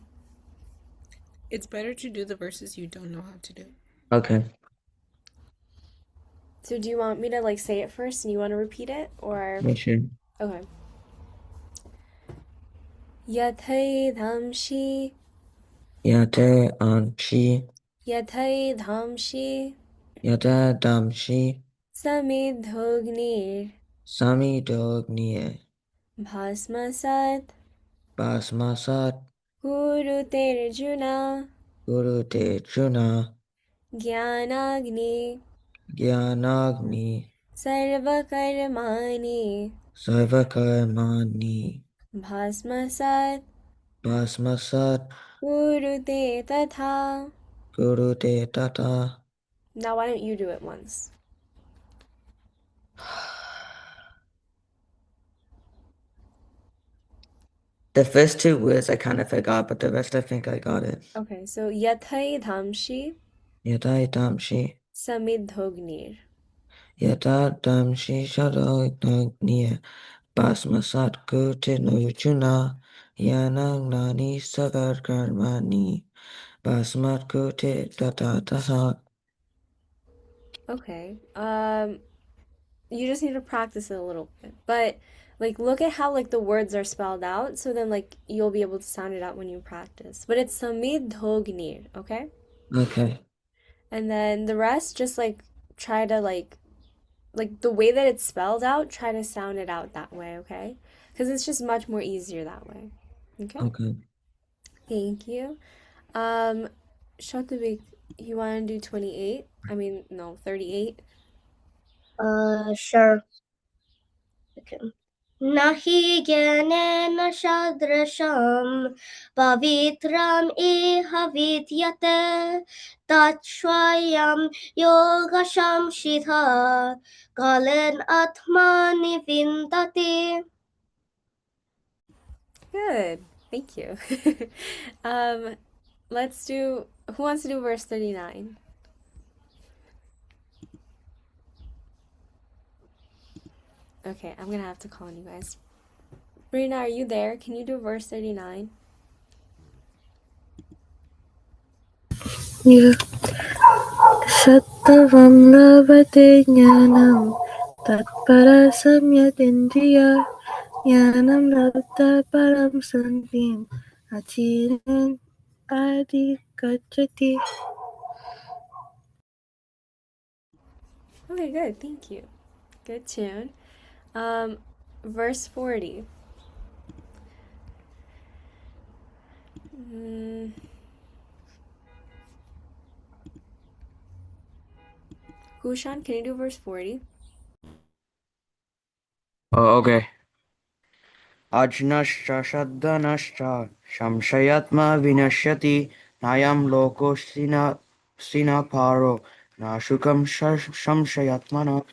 It's better to do the verses you don't know how to do. Okay. So do you want me to like say it first and you want to repeat it or Yeah, sure. okay. Yathai dhamshi Yate anshi. yathai dhamshi Yata damshi. samidhognir Sami dognie. bhasmasat Basmasat. kuruterjuna Guru te juna. Gyanagni Gyanagni. Sarvakarmani Sarvakarmani. Bhasmasat Basmasat. Kurute Tatha. Guru te tata. Now why don't you do it once? The first two words I kind of forgot, but the rest I think I got it. Okay, so Yathai Dhamshi Yata damshi. Samidhognir. Yata damshi shadognie. Basmasat guru no juna. Yanagnani savarkarmani. Basmat guru tata. Okay. You just need to practice it a little bit. But like look at how like the words are spelled out, so then like you'll be able to sound it out when you practice. But it's Samidhognir, okay? Okay. And then the rest just like try to like the way that it's spelled out, try to sound it out that way, okay? Because it's just much more easier that way. Okay? Okay. Thank you. Shotabik, you want to do 28? I mean, no, 38. Sure. Okay. Nahi jnanena shadrasham pavitram iha vidyate tatshvayam yogasham shidha kalen atmani vindati. Good. Thank you. Let's do, who wants to do verse 39? Okay, I'm gonna have to call on you guys. Brina, are you there? Can you do verse 39? Yeah. Sattavam lavate jnanam tatpara samyatindriya jnanam lavata param santim achiran adi gacchati. Okay, good. Thank you. Good tune. Verse 40. Kushan, can you do verse 40? Oh, okay. Ajnascha shaddhanascha shamshayatma vinashyati nayam loko sina paro nashukam shamshayatmana.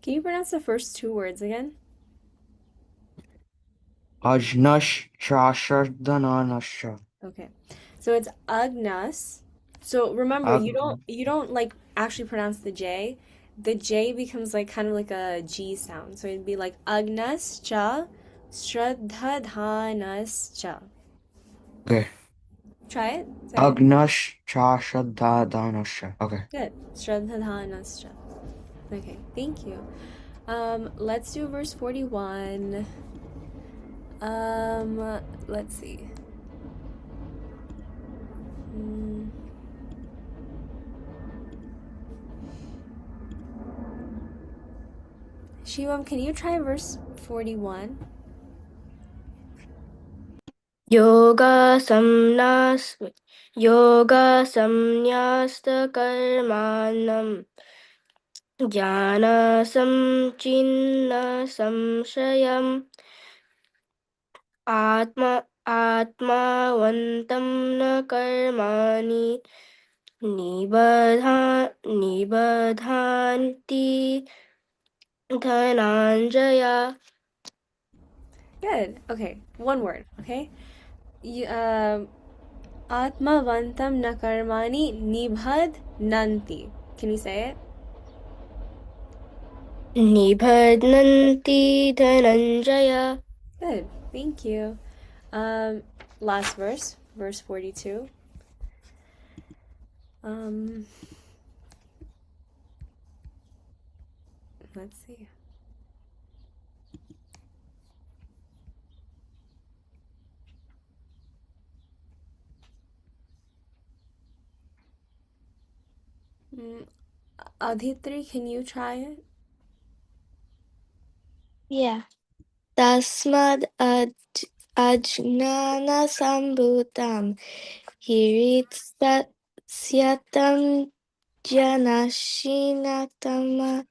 Can you pronounce the first two words again? Ajnascha shaddhanascha. Okay. So it's Agnas. So remember, you Agnas. don't like actually pronounce the J. The J becomes like kind of like a G sound. So it'd be like Agnas cha Shraddhadhanas cha. Okay. Try it. Say it. Agnash cha shraddha dhanasya. Okay. Good. Shraddhadhanas cha. Okay, thank you. Let's do verse 41. Let's see. Mm. Shivam, can you try verse 41? योगासंन्यास्तकर्माणं ज्ञानसंचिन्नसंशयम् आत्मावन्तं न कर्माणि निबध्नान्ति Dhananjay. Good. Okay, one word, okay? Atmavantam na karmani nibhadnanti. Can you say it? निबध्नन्ति Dhananjay. Good. Thank you. Last verse, verse 42. Let's see. Adhitri, can you try it? Yeah. Tasmad ajnanasambhutam hiritsatam janashinatama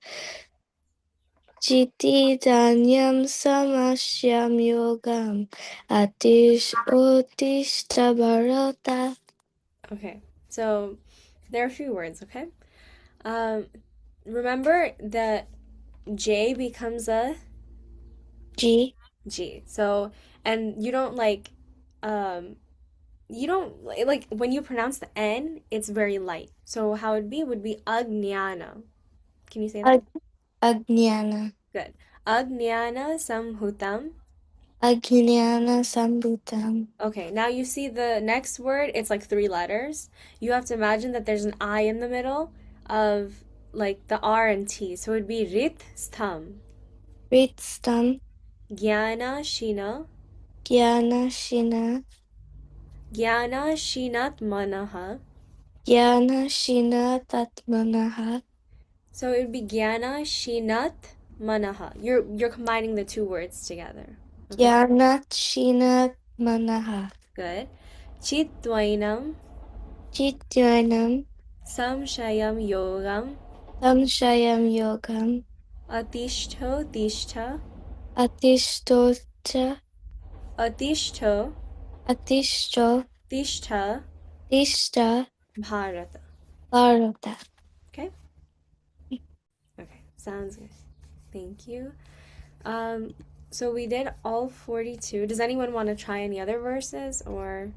jiti danyam samasyam yogam atishta bharata. Okay, so there are a few words, okay? Remember that J becomes a G. G. So, and you don't like, you don't like when you pronounce the N, it's very light. So how it'd be would be Agnyana. Can you say that? Ajnana. Good. Agnyana samhutam. Ajnana sambhutam. Okay, now you see the next word, it's like 3 letters. You have to imagine that there's an I in the middle of like the R and T. So it'd be Rit Stham. Ritstam. Gyana Shina. Gyana shina. Gyana Shinat Manaha. Gyana shina tatmanaha. So it would be Gyana Shinat Manaha. You're combining the 2 words together. Okay? Gyana shina manaha. Good. Chitwainam Chityanam Samshayam Yogam samshayam yogam Atishto Tishta atishtocha Atishto atishto Tishta tishta Bharata. bharata. Okay? Okay, sounds good. Thank you. So we did all 42. Does anyone want to try any other verses or?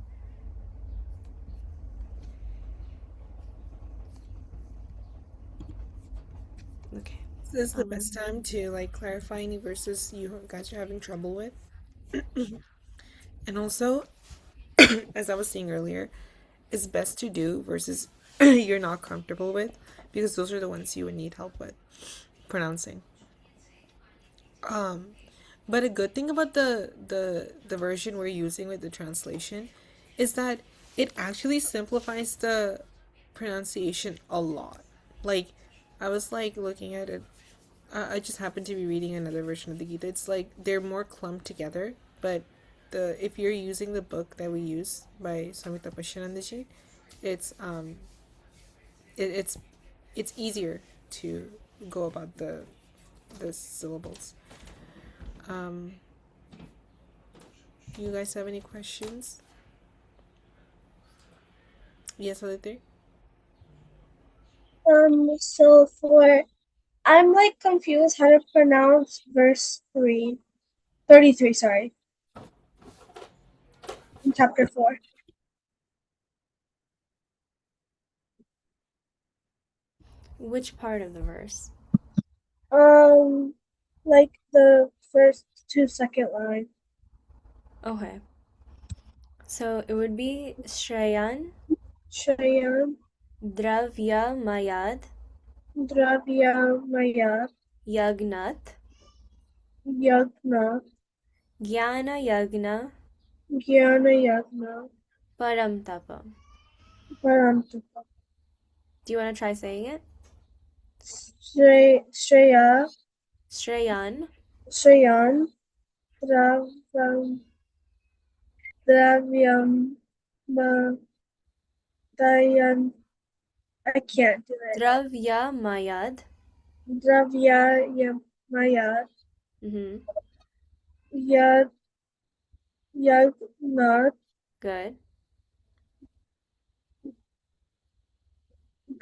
Okay. This is the best time to like clarify any verses you guys are having trouble with. And also, as I was saying earlier, it's best to do verses you're not comfortable with, because those are the ones you would need help with pronouncing. But a good thing about the version we're using with the translation is that it actually simplifies the pronunciation a lot. Like, I was like looking at it. I just happened to be reading another version of the Gita. It's like they're more clumped together, but if you're using the book that we use by Samita Pashanandaji, it's it's easier to go about the syllables. You guys have any questions? Yes, Aditya? So I'm like confused how to pronounce verse 33, sorry. In chapter 4. Which part of the verse? Like the first to second line. Okay. So it would be Shreyan Shayan Dravya Mayad Dravya Maya Yagnat Yagna Jnana Yagna Gyana Yagna Param Tapam. Parantapa. Do you want to try saying it? Shreya Shreyan Shayan Dravyam Dayan. I can't do it. Dravya Mayad. Dravya Maya Mm-hmm. Yagnat Good.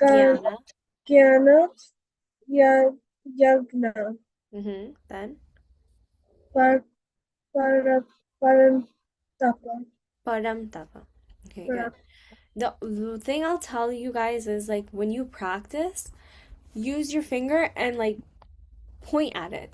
Gyana Jnana. Yagna Mm-hmm. Then Par Parantapa. Param Tapam. Okay, good. The thing I'll tell you guys is like when you practice, use your finger and like point at it.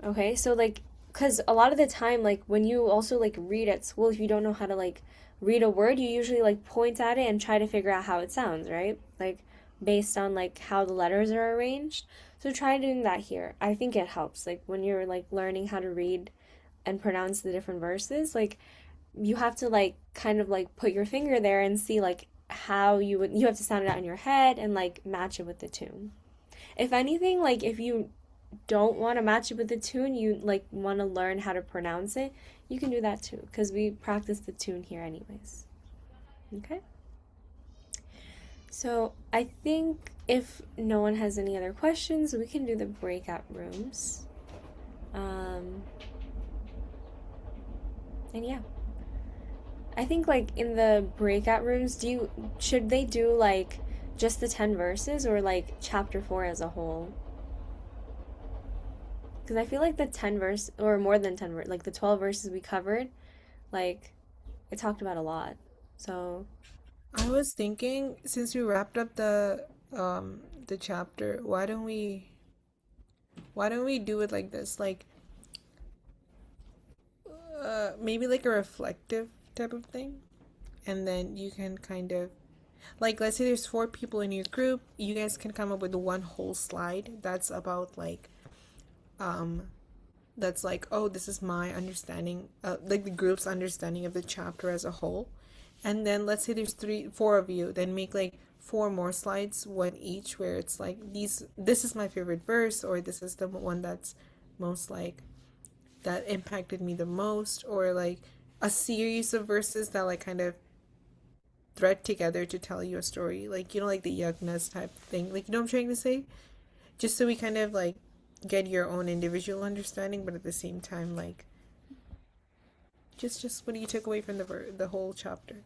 Okay? So like cuz a lot of the time like when you also like read at school if you don't know how to like read a word, you usually like point at it and try to figure out how it sounds, right? Like based on like how the letters are arranged. So try doing that here. I think it helps like when you're like learning how to read and pronounce the different verses, like you have to like kind of like put your finger there and see like how you have to sound it out in your head and like match it with the tune. If anything, like if you don't want to match it with the tune, you like want to learn how to pronounce it, you can do that too because we practice the tune here anyways. Okay? So I think if no one has any other questions, we can do the breakout rooms. And yeah. I think like in the breakout rooms, should they do like just the 10 verses or like chapter 4 as a whole? Because I feel like the 10 verse or more than 10 like the 12 verses we covered, like it talked about a lot. So, I was thinking, since we wrapped up the chapter, why don't we do it like this? Like maybe like a reflective type of thing. And then you can kind of like, let's say there's 4 people in your group, you guys can come up with one whole slide that's about like that's like, oh, this is my understanding, like the group's understanding of the chapter as a whole. And then let's say there's 4 of you, then make like 4 more slides, one each, where it's like this is my favorite verse, or this is the one that's most like that impacted me the most, or like a series of verses that like kind of thread together to tell you a story, like, you know, like the yagnas type thing, like, you know what I'm trying to say, just so we kind of like get your own individual understanding, but at the same time like just what you took away from the whole chapter.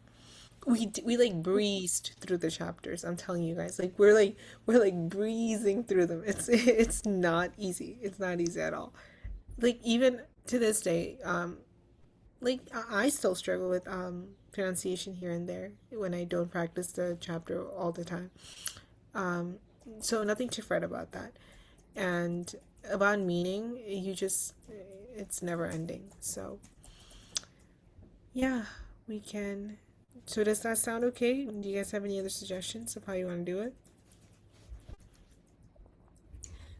We like breezed through the chapters, I'm telling you guys, like we're like breezing through them. It's not easy, it's not easy at all. Like even to this day, like I still struggle with pronunciation here and there when I don't practice the chapter all the time. So nothing to fret about that. And about meaning, it's never ending. So yeah, we can. So does that sound okay? Do you guys have any other suggestions of how you want to do it?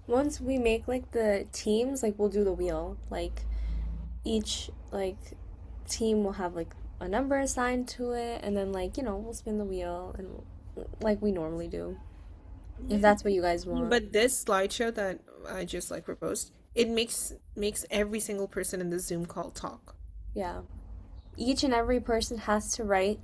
once we make like the teams, like we'll do the wheel. Like each like team will have like a number assigned to it and then like, we'll spin the wheel and like we normally do. If that's what you guys want. But this slideshow that I just like proposed, it makes every single person in the Zoom call talk. Yeah. Each and every person has to write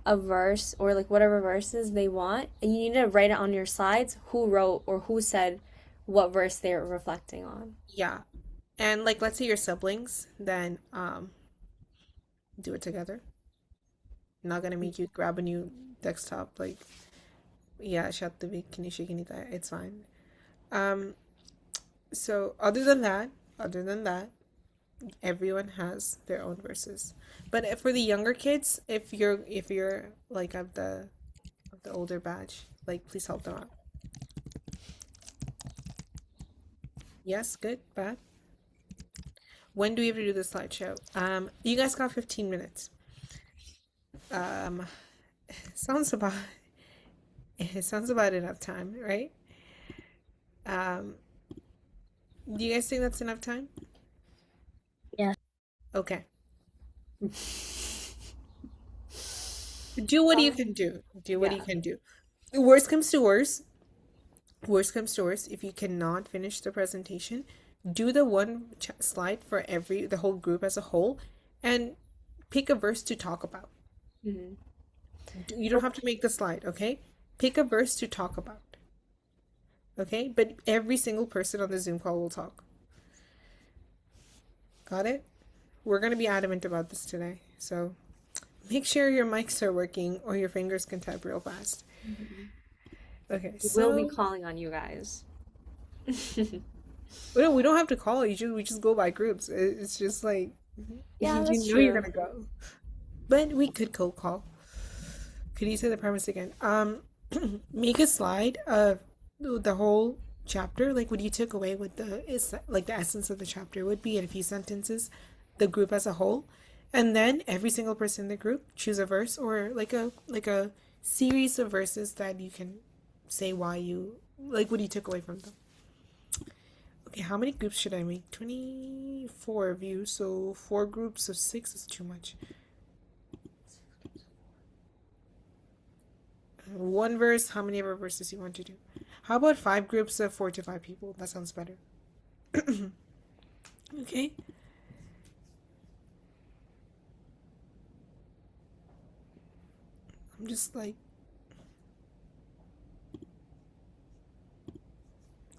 a verse or like whatever verses they want, and you need to write it on your slides who wrote or who said what verse they're reflecting on. Yeah. And like, let's say your siblings, then do it together. I'm not gonna make you grab a new desktop, like, yeah, it's fine. So other than that, everyone has their own verses. But for the younger kids, if you're like of the older batch, like, please help them out. Yes, good, bad. When do we have to do the slideshow? You guys got 15 minutes. Sounds about enough time, right? Do you guys think that's enough time? Yeah. Okay. Do what you can do. Do what you can do. Worst comes to worst. Worst comes to worst. If you cannot finish the presentation, do the one slide for the whole group as a whole, and pick a verse to talk about. Mhm. You don't have to make the slide, okay? Pick a verse to talk about. Okay? But every single person on the Zoom call will talk. Got it? We're going to be adamant about this today. So make sure your mics are working or your fingers can type real fast. Okay, We'll be calling on you guys. we don't have to call. We just go by groups. It's just like, Yeah, that's you know you're true. gonna go. But we could cold call. Could you say the premise again? Make a slide of the whole chapter, like what you took away with the essence of the chapter would be in a few sentences, the group as a whole, and then every single person in the group choose a verse or like a series of verses that you can say why you like what you took away from them. Okay, how many groups should I make? 24 of you, so 4 groups of 6 is too much. One verse, how many ever verses you want to do? How about 5 groups of 4 to 5 people? That sounds better. Okay. I'm just like,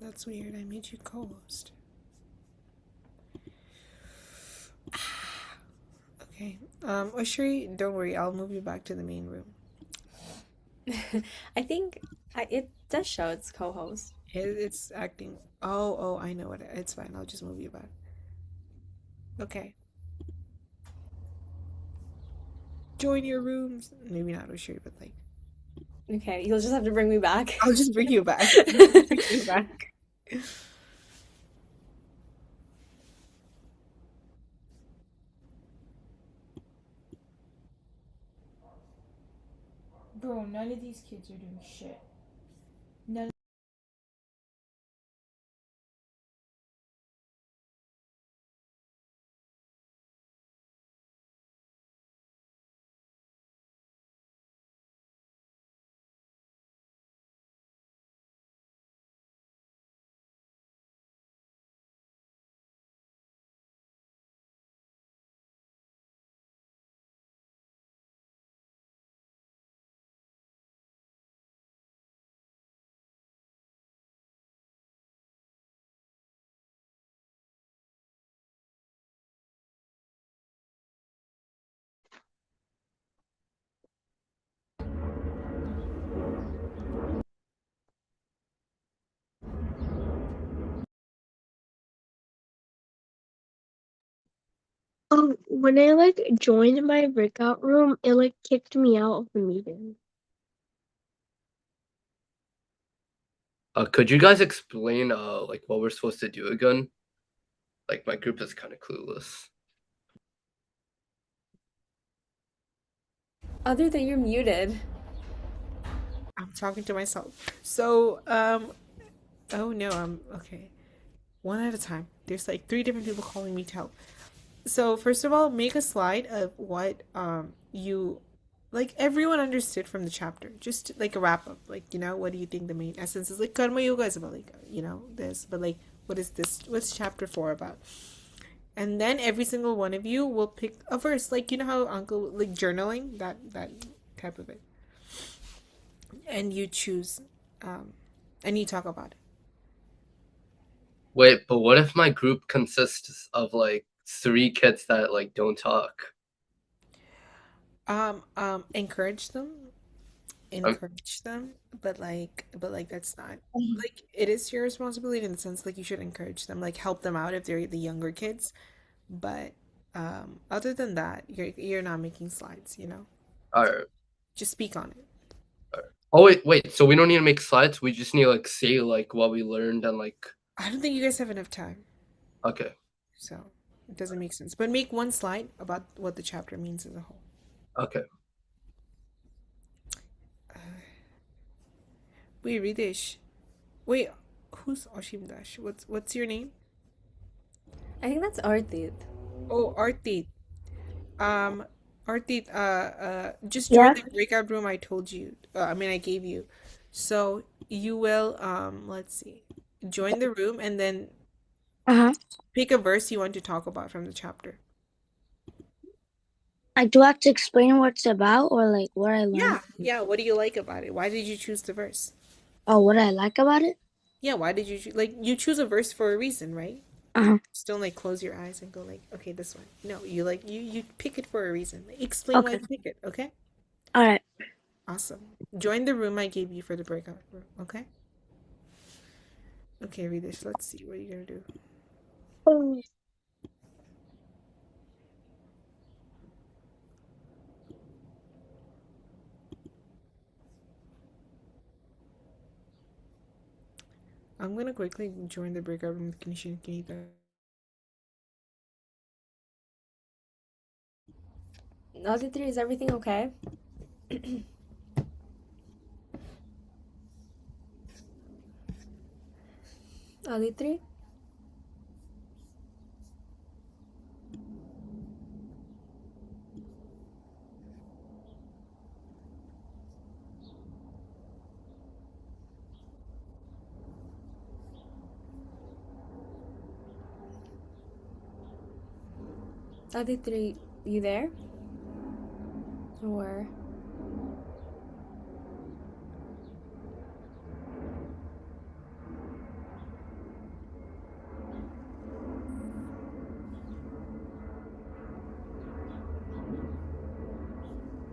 that's weird. I made you co-host. Okay. Oshri, don't worry. I'll move you back to the main room. I think it does show its co-host. It's acting. Oh, I know it. It's fine. I'll just move you back. Okay. Join your rooms. Maybe not Oshri, but like. Okay, you'll just have to bring me back. I'll just bring you back. Bring you back. Bro, none of these kids are doing shit. None. When I joined my breakout room, it kicked me out of the meeting. Could you guys explain like what we're supposed to do again? Like my group is kind of clueless. Other than you're muted. I'm talking to myself. So, oh no, okay. One at a time. There's 3 different people calling me to help. So, first of all, make a slide of what you everyone understood from the chapter. Just like a wrap up. What do you think the main essence is? Karma yoga is about this, but what is this? What's chapter 4 about? And then every single one of you will pick a verse. How Uncle journaling, that type of it. And you choose and you talk about it. Wait, but what if my group consists of 3 kids that don't talk? Encourage them, but that's not it is your responsibility in the sense you should encourage them, help them out if they're the younger kids, but other than that, you're not making slides, All right. just speak on it. Oh wait, so we don't need to make slides. We just need to say what we learned and I don't think you guys have enough time, Okay. so it doesn't make sense. But make one slide about what the chapter means as a whole. Okay. Wait, Ridesh. Wait, who's Oshim Dash? What's your name? I think that's Artit. Oh, Artit. Artit, just Yeah. join the breakout room I told you. I gave you. So you will, let's see, join the room and then Uh-huh. pick a verse you want to talk about from the chapter. I do have to explain what it's about or like what I learned. Yeah. What do you like about it? Why did you choose the verse? Oh, what I like about it? Yeah, why did you choose? Like, you choose a verse for a reason, right? Uh-huh. Just don't like close your eyes and go like, okay, this one. No, you pick it for a reason. Explain why Okay. you pick it, okay? All right. Awesome. Join the room I gave you for the breakout room, okay? Okay, read this. Let's see. What are you gonna do? Oh. I'm gonna quickly join the breakout room with Kanishi and Kinita. Aditri, is everything okay? Aditri? Aditri, you there? Or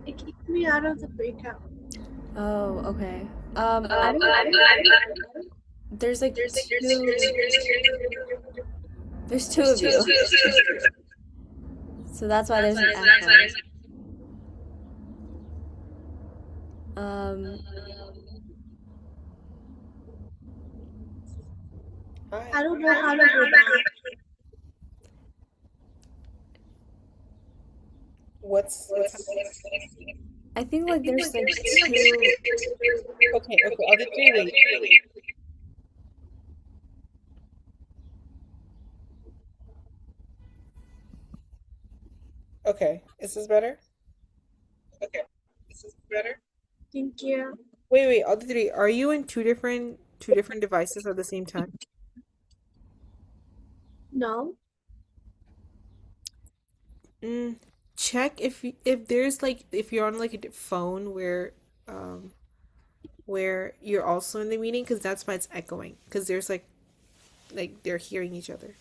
It kicked me out of the breakout. oh, okay. I don't. There's like two. There's two of you, so that's why there's an echo. Hi. I don't know how to go back. What's happening? I think like there's like two. Okay, I'll get wait. Okay, is this better? Okay, is this better? Thank you. Wait, Audrey, are you in two different devices at the same time? No. Check if there's like if you're on like a phone where you're also in the meeting, because that's why it's echoing, because there's like they're hearing each other.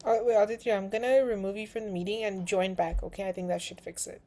Wait, Aditya, I'm gonna remove you from the meeting and join back, okay? I think that should fix it.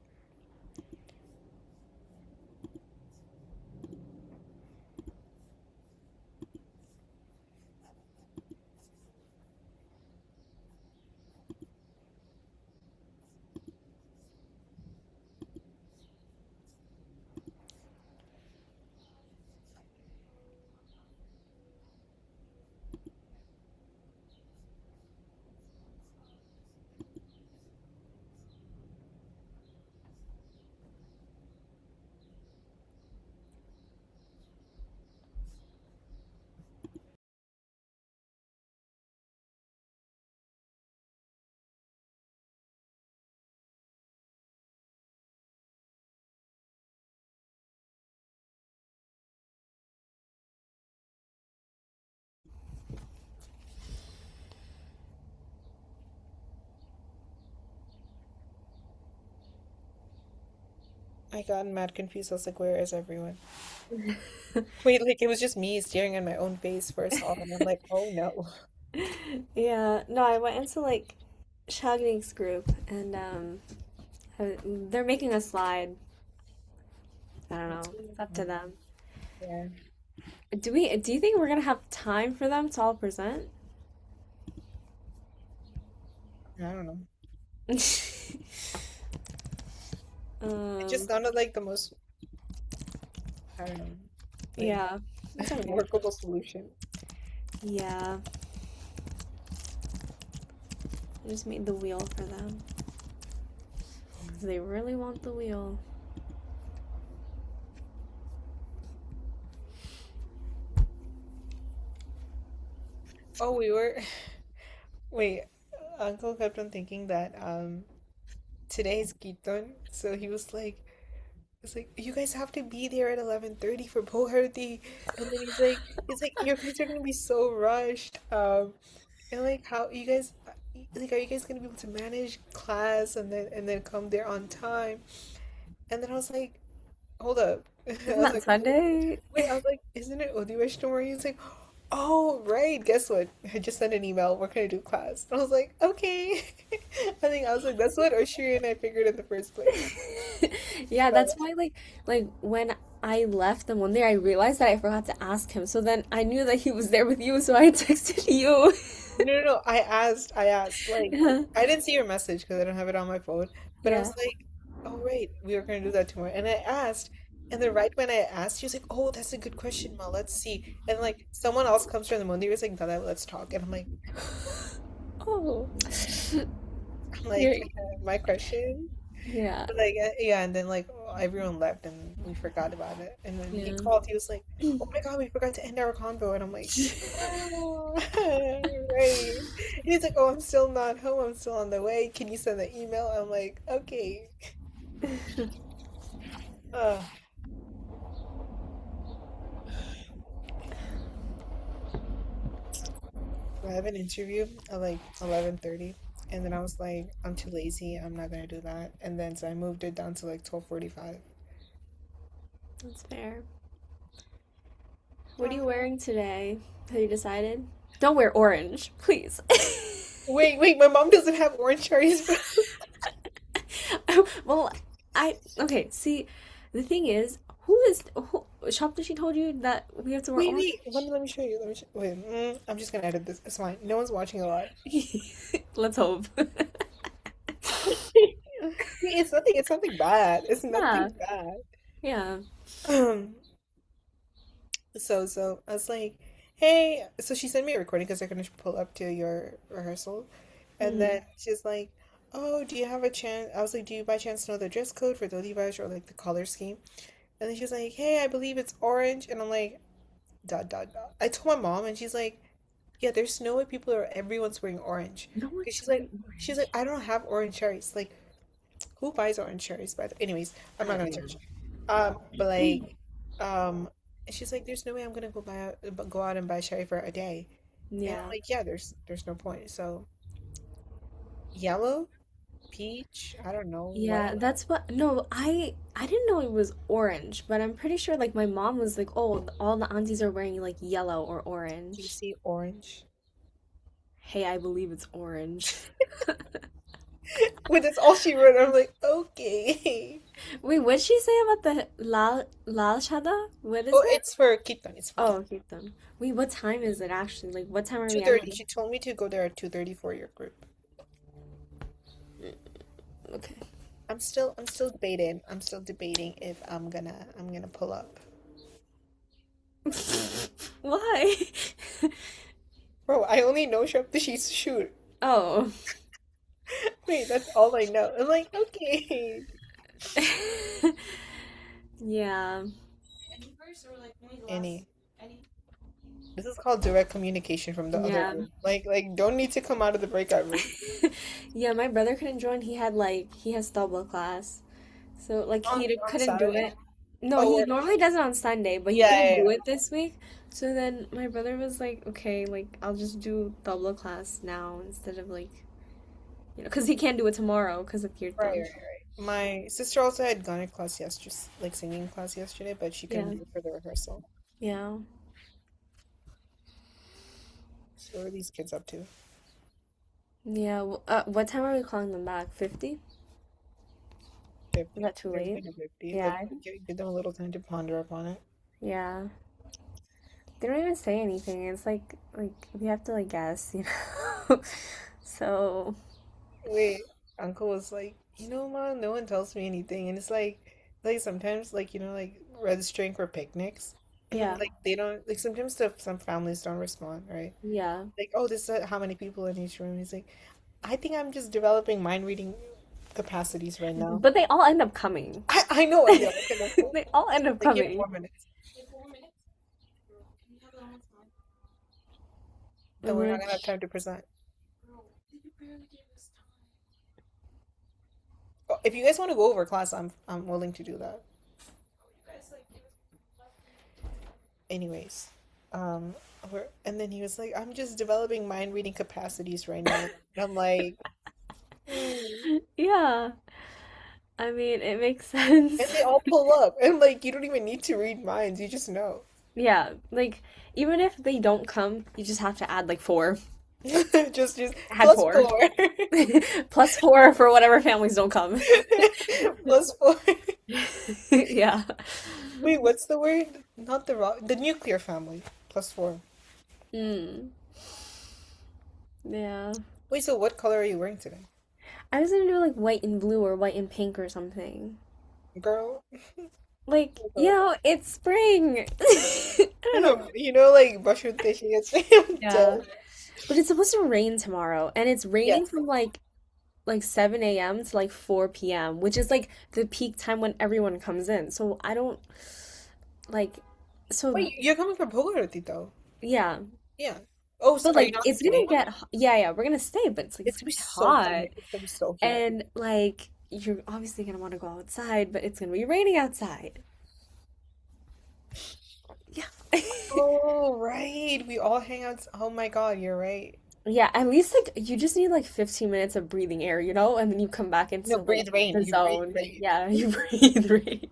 I got mad confused. I was like, where is everyone? Wait, like it was just me staring at my own face for a second. I'm like, oh no. Yeah, no, I went into like Shagnik's group and they're making a slide. I don't know. It's up to them. Yeah. Do you think we're gonna have time for them to all present? I don't know. It just Um, sounded like the most, I don't know, like yeah, it's okay. workable solution. Yeah, I just made the wheel for them. 'Cause they really want the wheel. Oh, wait, Uncle kept on thinking that today's Kiton, so he was like, it's like you guys have to be there at 11:30 for Bhoharti, and then he's like you guys are gonna be so rushed, and like how you guys like are you guys gonna be able to manage class and then come there on time? And then I was like, hold up, I Isn't was that like, Sunday? wait, I was like, isn't it Odivesh tomorrow? He's like, oh, right. Guess what? I just sent an email. We're gonna do class. I was like, okay. I was like, that's what Oshiri and I figured in the first place. Yeah, But that's why like when I left them one day, I realized that I forgot to ask him. So then I knew that he was there with you, so I texted you. no. I asked. Like, Yeah. I didn't see your message because I don't have it on my phone. But I Yeah. was like, oh, right. We were gonna do that tomorrow. And I asked. And then right when I asked, she was like, oh, that's a good question, Ma. Let's see. And like someone else comes from the Monday, was like, Dada, let's talk. And Oh. I'm You're, like, my question. yeah. Like yeah, and then like everyone left and we forgot about it. And then he Yeah. called. He was like, "Oh my God, we forgot to end our convo." And I'm like, "Oh, right." And he's like, "Oh, I'm still not home. I'm still on the way. Can you send the email?" I'm like, "Okay." Uh, I have an interview at like 11:30, and then I was like, "I'm too lazy. I'm not gonna do that." And then so I moved it down to like 12:45. That's fair. What are you wearing today? Have you decided? Don't wear orange, please. Wait, my mom doesn't have orange cherries, bro. Well, okay, see, the thing is, who Shopta, she told you that we have to wear orange? Let me show you. Wait, I'm just gonna edit this. It's fine. No one's watching a lot. Let's hope. It's nothing bad. It's Yeah, nothing bad. yeah. So I was like, hey. So she sent me a recording because they're gonna pull up to your rehearsal, and Mm. then she's like, oh, do you have a chance? I was like, do you by chance know the dress code for the Levi's or like the color scheme? And then she was like, hey, I believe it's orange, and I'm like, dot dot dot. I told my mom, and she's like, yeah, there's no way everyone's wearing orange. No Because one's she's like, wearing she's like, orange. I don't have orange cherries. Like, who buys orange cherries? Anyways, I'm I not don't gonna touch it. But like, um, and she's like, there's no way I'm gonna go out and buy cherry for a day. And I'm Yeah. like, yeah, there's no point. So yellow, peach, I don't know, Yeah, white. that's what. No, I didn't know it was orange, but I'm pretty sure like my mom was like, "Oh, all the aunties are wearing like yellow or Do you orange." see orange? Hey, I believe it's orange. Wait, that's all she wrote. I'm like, okay. Wait, what'd she say about the lal shada? What is Oh, it? it's for Kitan. It's for Oh, Kitan. keep them. Wait, what time is it actually? Like, what time are we 2:30. ending? She told me to go there at 2:30 for your group. Okay. I'm still debating. I'm still debating if I'm gonna pull up. Why? Bro, I only know Shoptishi's shoot. Oh. Wait, that's all I know. I'm like, okay. Yeah. Any first or like maybe last? Any. Any? This is called direct communication from the other Yeah. room. Like don't need to come out of the breakout room. Yeah, my brother couldn't join. He has double class. So like On couldn't do Saturday? it. No, Oh, he or, normally does it on Sunday, but he yeah, couldn't yeah, do yeah. it this week. So then my brother was like, "Okay, like I'll just do double class now instead of like, because he can't do it tomorrow because of Right, kirtan." right, right. My sister also had Ghana class yesterday, like singing class yesterday, but she couldn't Yeah. do it for the rehearsal. Yeah. So what are these kids up to? Yeah. What time are we calling them back? 50? Is 50. that too They're late? gonna 50. Yeah. Give them a little time to ponder upon it. Yeah. They don't even say anything. It's like we have to like guess, you know. So Wait, Uncle was like, Mom, no one tells me anything, and it's like sometimes, like like registering for picnics, and then yeah, like they don't like sometimes some families don't respond, right? yeah. Like, oh, this is how many people in each room. He's like, I think I'm just developing mind reading capacities right now. But they all end up coming. I know, I know. Okay, that's cool. They all end up Like, you have coming. 4 minutes. Then we're not gonna have Which time to present. Oh, if you guys want to go over class, I'm willing to do that. Anyways, um, and then he was like, I'm just developing mind reading capacities right now. And I'm like, "Hmm." yeah, I mean it makes And sense. they all pull up, and like you don't even need to read minds, you just know. Yeah, like even if they don't come, you just have to add like 4. Just Add plus 4. 4. Plus 4 for whatever families don't come. Plus 4. Yeah. Wait, what's the word? Not the nuclear family. Plus 4. Mm. Yeah. Wait, so what color are you wearing today? I was gonna do like white and blue or white and pink or something. Girl. Like, you know, it's spring. I don't know. Like brush your teeth. Yeah. But it's supposed to rain tomorrow, and it's raining Yes. from like 7 a.m. to like 4 p.m., which is like the peak time when everyone comes in. So I don't like so Wait, you're coming from Bogota, though. yeah. Yeah. Oh, so But are you like not it's gonna staying? get yeah, we're gonna stay, but it's like It's it's gonna gonna be be so hot. humid. It's gonna be so humid. And like you're obviously gonna want to go outside, but it's gonna be raining outside. Yeah. Oh, right. We all hang out. Oh my God, you're right. Yeah, at least like you just need like 15 minutes of breathing air, you know, and then you come back No, into like breathe rain. the You breathe zone. rain. Yeah, you breathe right.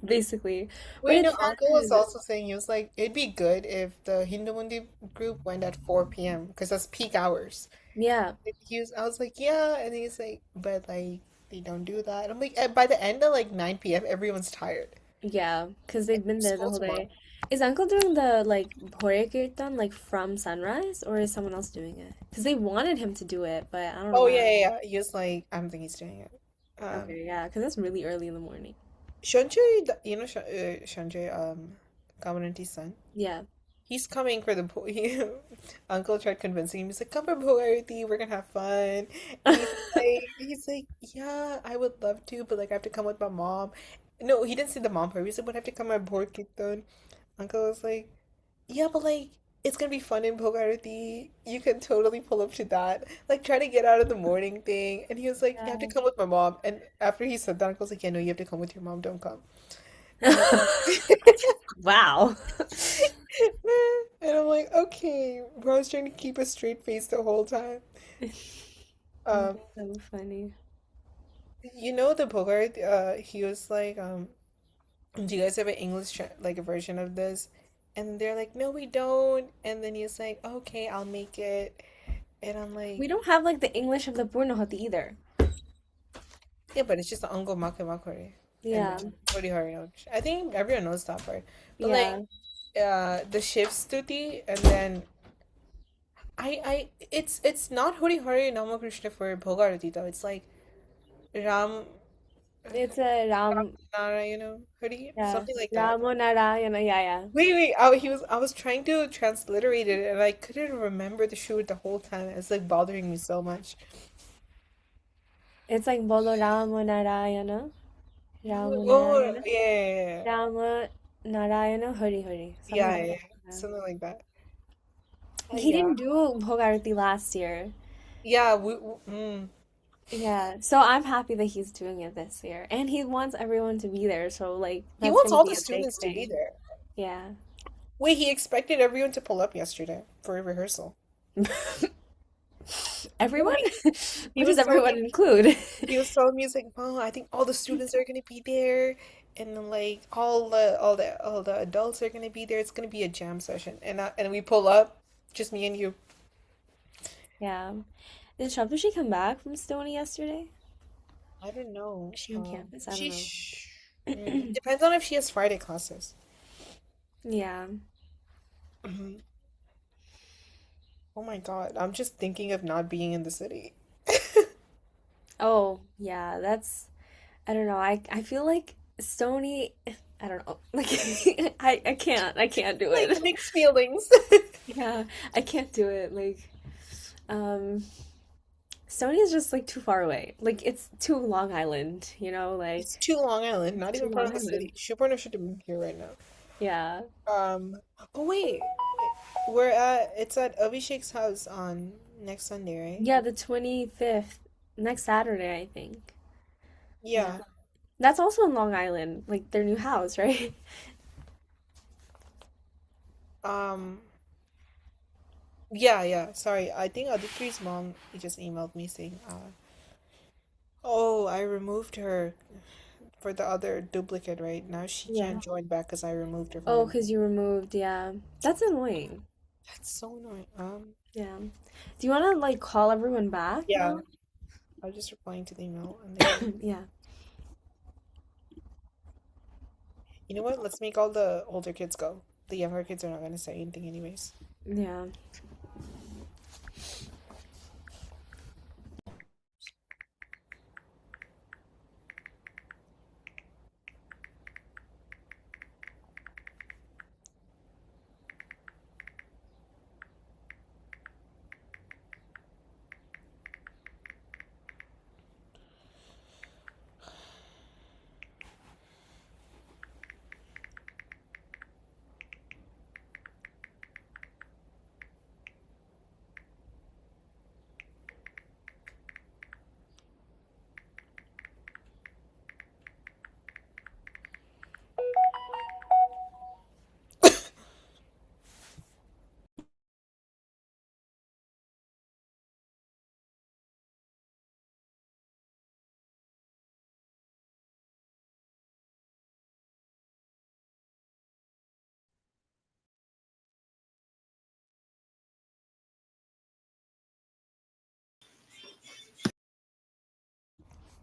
Basically. But Wait, no, it's Uncle was fun. also saying he was like, it'd be good if the Hindu Mundi group went at 4 p.m. because that's peak hours. Yeah. I was like, yeah, and he's like, but like they don't do that. I'm like, by the end of like 9 p.m., everyone's tired. Yeah, because they've been there the School whole tomorrow. day. Is Uncle doing the like Bhore Kirtan like from sunrise or is someone else doing it? Because they wanted him to do it, but I don't Oh know. yeah, yeah, yeah. He was like, I don't think he's doing it. Okay, yeah, because it's really early in the morning. Sanjay, Sanjay, Kamananti's son. Yeah. He's coming for the Uncle tried convincing him. He's like, "Come for Bhuarati, we're gonna have fun." And he's like, "Yeah, I would love to, but like I have to come with my mom." No, he didn't say the mom part. He said, "But I have to come at Bhor Kirtan." Uncle was like, "Yeah, but like it's gonna be fun in Bhuarati. You can totally pull up to that. Like try to get out of the morning thing." And he was like, "You have to Yeah. come with my mom." And after he said that, Uncle was like, "Yeah, no, you have to come with your mom. Don't come." And I'm Wow. And I'm like, okay, bro, I was trying to keep a straight face the whole time. That's Um, so funny. the Bogart, he was like, do you guys have an like a version of this? And they're like, no, we don't. And then he's like, okay, I'll make it. And I'm like, We don't have like the English of the Purnahati either. yeah, but it's just the Ango Make Makore. And Yeah. then Hori Hari no. I think everyone knows that part. But like, Yeah. the Shiv Stuti, and then it's not Hori Hari Namakrishna for Bhogarati though. It's like Ram It's a Ram, Narayana Hari, yeah. something like that. Ramo Narayana, yeah, yeah. Wait, I was trying to transliterate it and I couldn't remember the shoot the whole time. It's like bothering me so much. It's like Bolo Ramo Narayana. Ramo Oh, Narayana. yeah, Rama Narayana Hari Hari. Something yeah, like yeah, that. Yeah. something like that. He Yeah, didn't do Bhogarati last year. yeah. Yeah, so I'm happy that he's doing it this year. And he wants everyone to be there, so like He that's wants gonna all be the a big students to be thing. there. Yeah. Wait, he expected everyone to pull up yesterday for a rehearsal. Everyone? He What does was telling everyone me include? he was telling me, he's like, "Oh, I think all the students are gonna be there, and then like all the adults are gonna be there. It's gonna be a jam session." And we pull up, just me and you. Yeah. Did Shabdushi come back from Stony yesterday? I don't know. Is she on campus? I She don't sh know. depends on if she has Friday classes. Yeah. Mhm. Oh my God, I'm just thinking of not being in the city. Oh, yeah, that's I don't know. I feel like Stony I don't know. Like I can't do Like it. mixed feelings. Yeah, I can't do it. Like um Stony is just like too far away. Like it's too Long Island, like It's too Long Island, not too even part Long of the Island. city. Shuburna should have been here right now. Yeah. Um, oh wait, it's at Abhishek's house on next Sunday, right? Yeah, the 25th, next Saturday, I think. Yeah. Yeah. That's also in Long Island, like their new house, right? Um, yeah. Sorry, I think Aditri's mom just emailed me saying, oh, I removed her for the other duplicate, right? Now she Yeah. can't join back because I removed her from Oh, the. because you removed, yeah. That's annoying. That's so annoying. Yeah. Do you want to like call everyone back Yeah, now? I was just replying to the email and then Yeah. you know what? Let's make all the older kids go. The younger kids are not gonna say anything anyways. Yeah.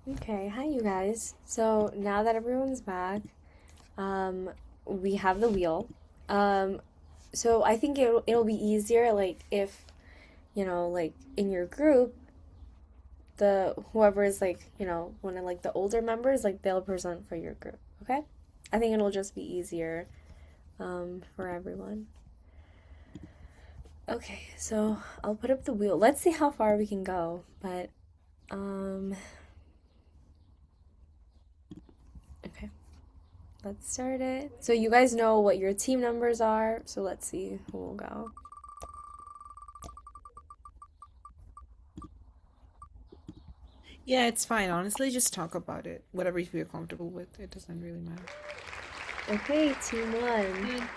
Okay, hi you guys. So now that everyone's back, um, we have the wheel. Um, so I think it'll be easier like if, like in your group, the whoever is like, one of like the older members, like they'll present for your group, okay? I think it'll just be easier for everyone. Okay, so I'll put up the wheel. Let's see how far we can go, but okay. Let's start it. So you guys know what your team numbers are, so let's see who will go. Yeah, it's fine. Honestly, just talk about it. Whatever you feel comfortable with. It doesn't really matter. Okay, team one.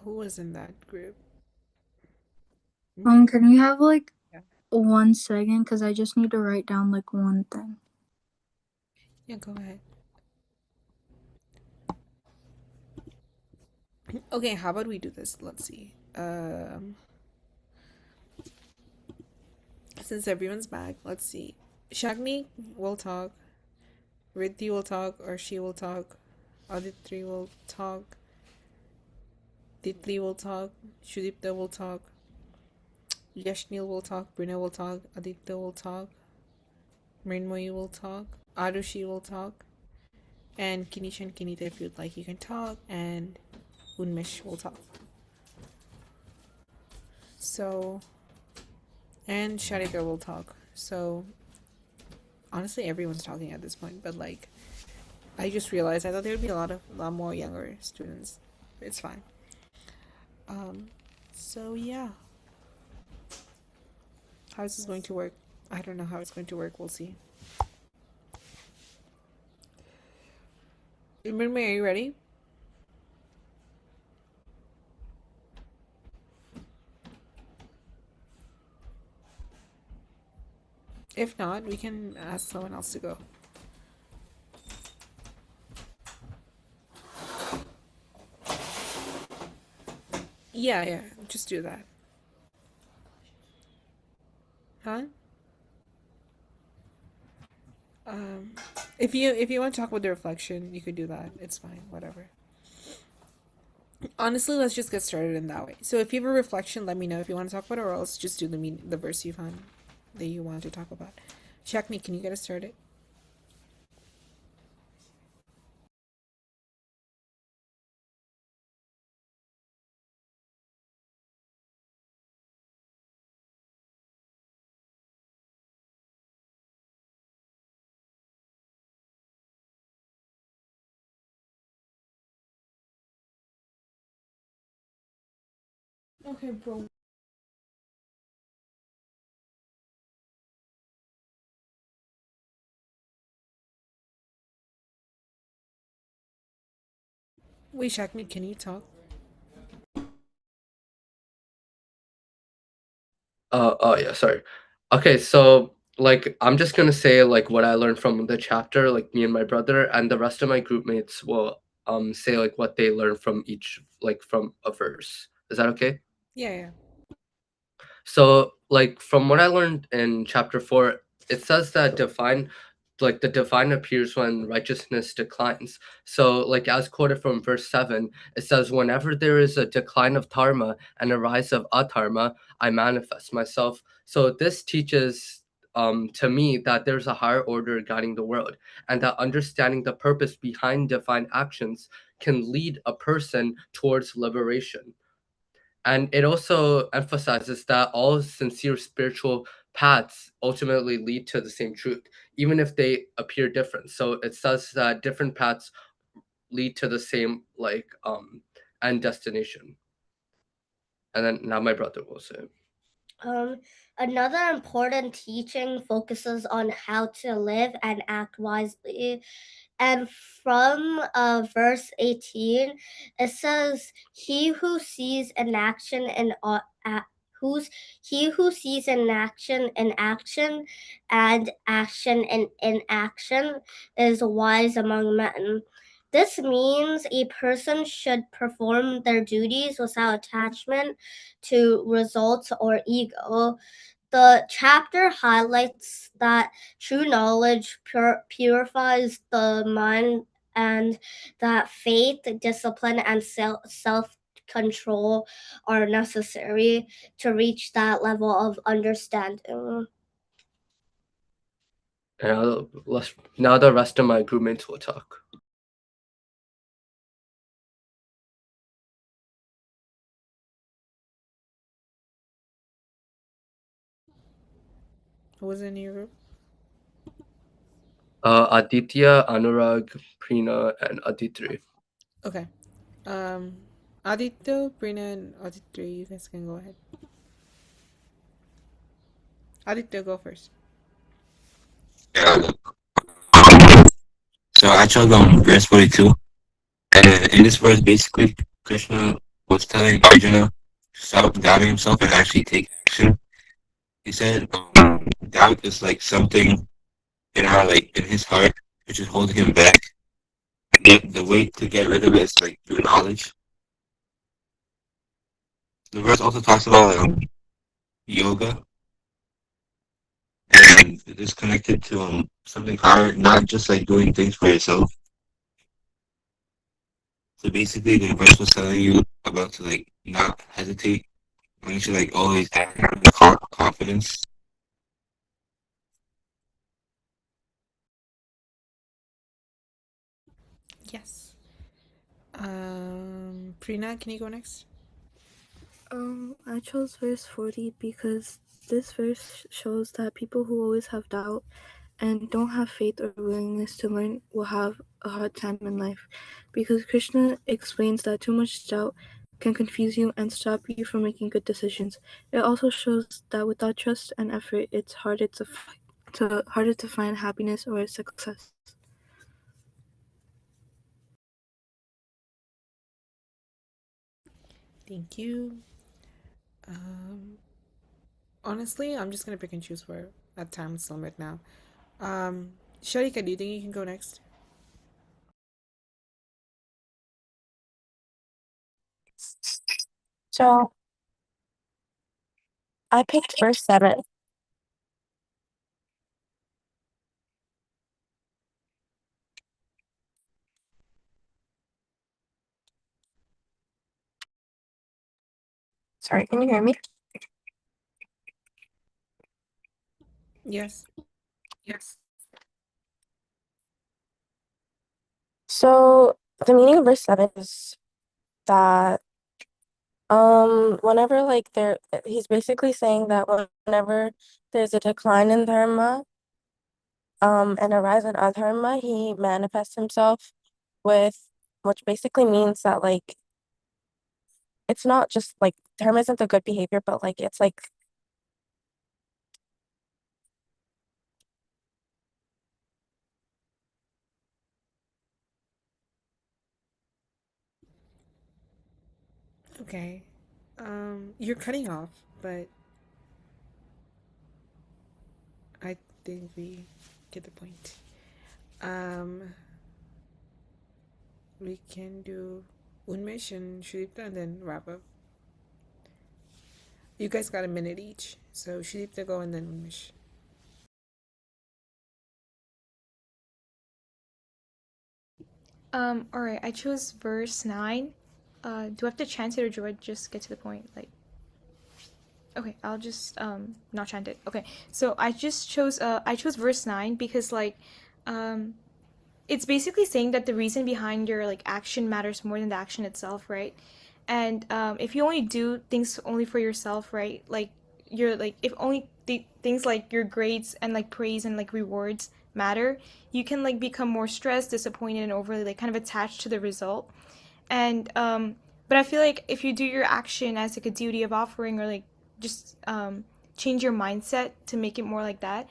Who was in that group? Can we have like Yeah. 1 second? Because I just need to write down like one thing. Yeah, go ahead. Okay, how about we do this? Let's see. Since everyone's back, let's see. Shagni will talk. Riddhi will talk, or she will talk. Aditri will talk. Titli will talk. Shudipta will talk. Yashnil will talk. Brina will talk. Aditya will talk. Mrinmoyi will talk. Arushi will talk. And Kinish and Kinita, if you'd like, you can talk. And Unmesh will talk. So, and Sharika will talk. So, honestly, everyone's talking at this point, but like, I just realized I thought there would be a lot more younger students. It's fine. So yeah. How is this going to work? I don't know how it's going to work. We'll see. Remember, are you ready? If not, we can ask someone else to go. Yeah, just do that. Huh? If you want to talk about the reflection, you could do that. It's fine, whatever. Honestly, let's just get started in that way. So if you have a reflection, let me know if you want to talk about it, or else just do the verse you found that you want to talk about. Shakni, can you get us started? Okay, bro. Wait, Shakni, can you talk? Oh yeah, sorry. Okay, so like I'm just gonna say like what I learned from the chapter, like me and my brother, and the rest of my group mates will say like what they learned from each like from a verse. Is that okay? Yeah. So like from what I learned in chapter 4, it says that the divine appears when righteousness declines. So like as quoted from verse 7, it says whenever there is a decline of dharma and a rise of adharma, I manifest myself. So this teaches to me that there's a higher order guiding the world, and that understanding the purpose behind divine actions can lead a person towards liberation. And it also emphasizes that all sincere spiritual paths ultimately lead to the same truth, even if they appear different. So it says that different paths lead to the same end destination. And then now my brother will say. Another important teaching focuses on how to live and act wisely. And from verse 18, it says, "He who sees an action in he who sees an action in action and action in inaction is wise among men." This means a person should perform their duties without attachment to results or ego. The chapter highlights that true knowledge purifies the mind, and that faith, discipline, and self control are necessary to reach that level of understanding. And now the rest of my group mates will talk. Who was in your group? Aditya, Anurag, Prina, and Aditri. Okay. Aditya, Prina, and Aditya, you guys can go ahead. Aditya, go first. Yeah. So I chose verse 42. And in this verse, basically, Krishna was telling Arjuna to stop doubting himself and actually take action. He said, doubt is like something in his heart, which is holding him back. And the way to get rid of it is like through knowledge. The verse also talks about yoga, and it is connected to something higher, not just like doing things for yourself. So basically, the verse was telling you about to like not hesitate. And you should like always act with confidence. Yes. Prina, can you go next? I chose verse 40 because this verse shows that people who always have doubt and don't have faith or willingness to learn will have a hard time in life, because Krishna explains that too much doubt can confuse you and stop you from making good decisions. It also shows that without trust and effort, it's harder to find happiness or success. Thank you. Honestly, I'm just gonna pick and choose for a time limit now. Sharika, do you think you can go next? So I picked verse 7. Sorry, can you hear me? Yes. Yes. So the meaning of verse 7 is that whenever like he's basically saying that whenever there's a decline in dharma and a rise in adharma, he manifests himself with, which basically means that like it's not just like dharma isn't the good behavior, but like it's like Okay. You're cutting off, but I think we get the point. We can do Unmesh and Shudipta and then wrap up. You guys got a minute each, so Shudipta go and then Unmesh. All right. I chose verse 9. Do I have to chant it or do I just get to the point? Like, okay, I'll just not chant it. Okay, so I chose verse 9 because like, it's basically saying that the reason behind your like action matters more than the action itself, right? And if you only do things only for yourself, right? Like you're like if only things like your grades and like praise and like rewards matter, you can like become more stressed, disappointed, and overly like kind of attached to the result. And but I feel like if you do your action as like a duty of offering or like just change your mindset to make it more like that,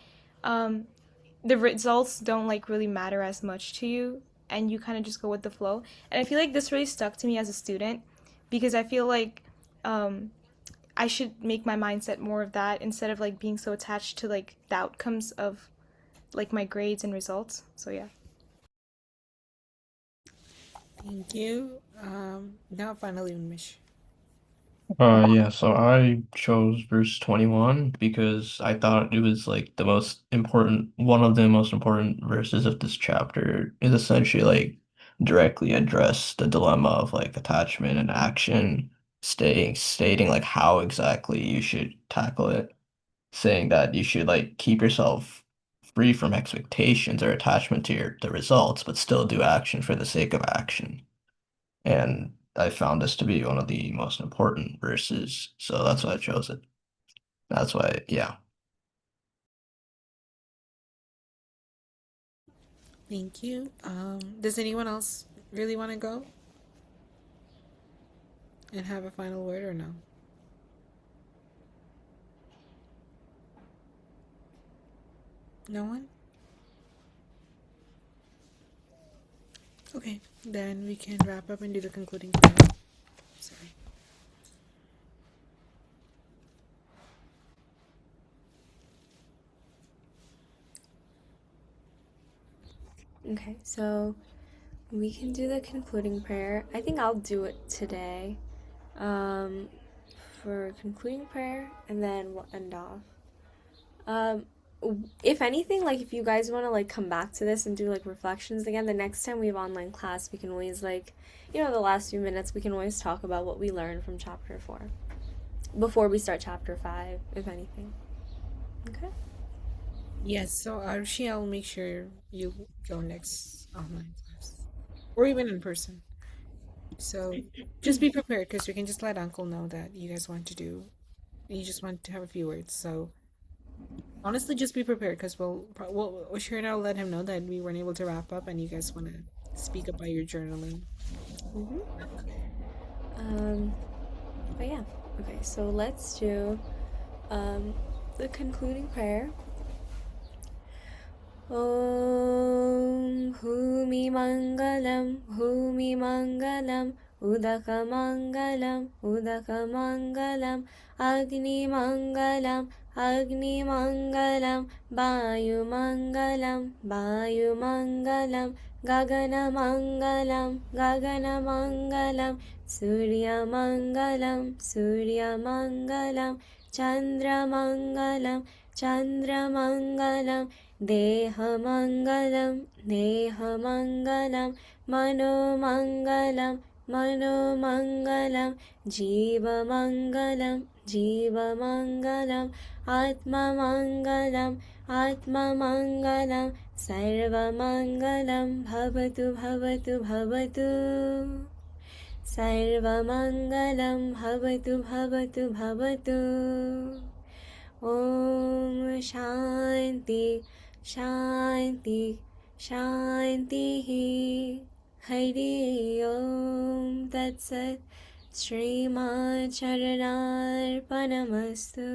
the results don't like really matter as much to you and you kind of just go with the flow. And I feel like this really stuck to me as a student because I feel like I should make my mindset more of that instead of like being so attached to like the outcomes of like my grades and results. So yeah. Thank you. Now finally Unmesh. Yeah, so I chose verse 21 because I thought it was like the most important, one of the most important verses of this chapter. It essentially like directly addressed the dilemma of like attachment and action, stating like how exactly you should tackle it, saying that you should like keep yourself free from expectations or attachment to the results, but still do action for the sake of action. And I found this to be one of the most important verses, so that's why I chose it. That's why, yeah. Thank you. Does anyone else really want to go and have a final word or no? No one? Okay, then we can wrap up and do the concluding prayer. Sorry. Okay, so we can do the concluding prayer. I think I'll do it today for concluding prayer, and then we'll end off. If anything, like if you guys want to like come back to this and do like reflections again, the next time we have online class, we can always like, the last few minutes, we can always talk about what we learned from chapter 4 before we start chapter 5, if anything. Okay. Yes, so Archie, I'll make sure you go next online class or even in person. So just be prepared because we can just let Uncle know that you guys want to do, you just want to have a few words. So honestly, just be prepared because we'll sure now let him know that we weren't able to wrap up and you guys want to speak about your journaling. But yeah, okay, so let's do the concluding prayer. Om Humi Mangalam, Humi Mangalam, Udaka Mangalam, Udaka Mangalam, Agni Mangalam, Agni Mangalam, Vayu Mangalam, Vayu Mangalam, Gagana Mangalam, Gagana Mangalam, Surya Mangalam, Surya Mangalam, Chandra Mangalam, Chandra Mangalam, Dehamangalam, Dehamangalam, Manomangalam, मनोमङ्गलं जीवमङ्गलं जीवमङ्गलम् आत्ममङ्गलम् आत्ममङ्गलं सर्वमङ्गलं भवतु भवतु भवतु सर्वमङ्गलं भवतु भवतु भवतु ॐ शान्ति शान्ति शान्तिः हरि ओम तत्सत् श्रीमाचरणार्पणमस्तु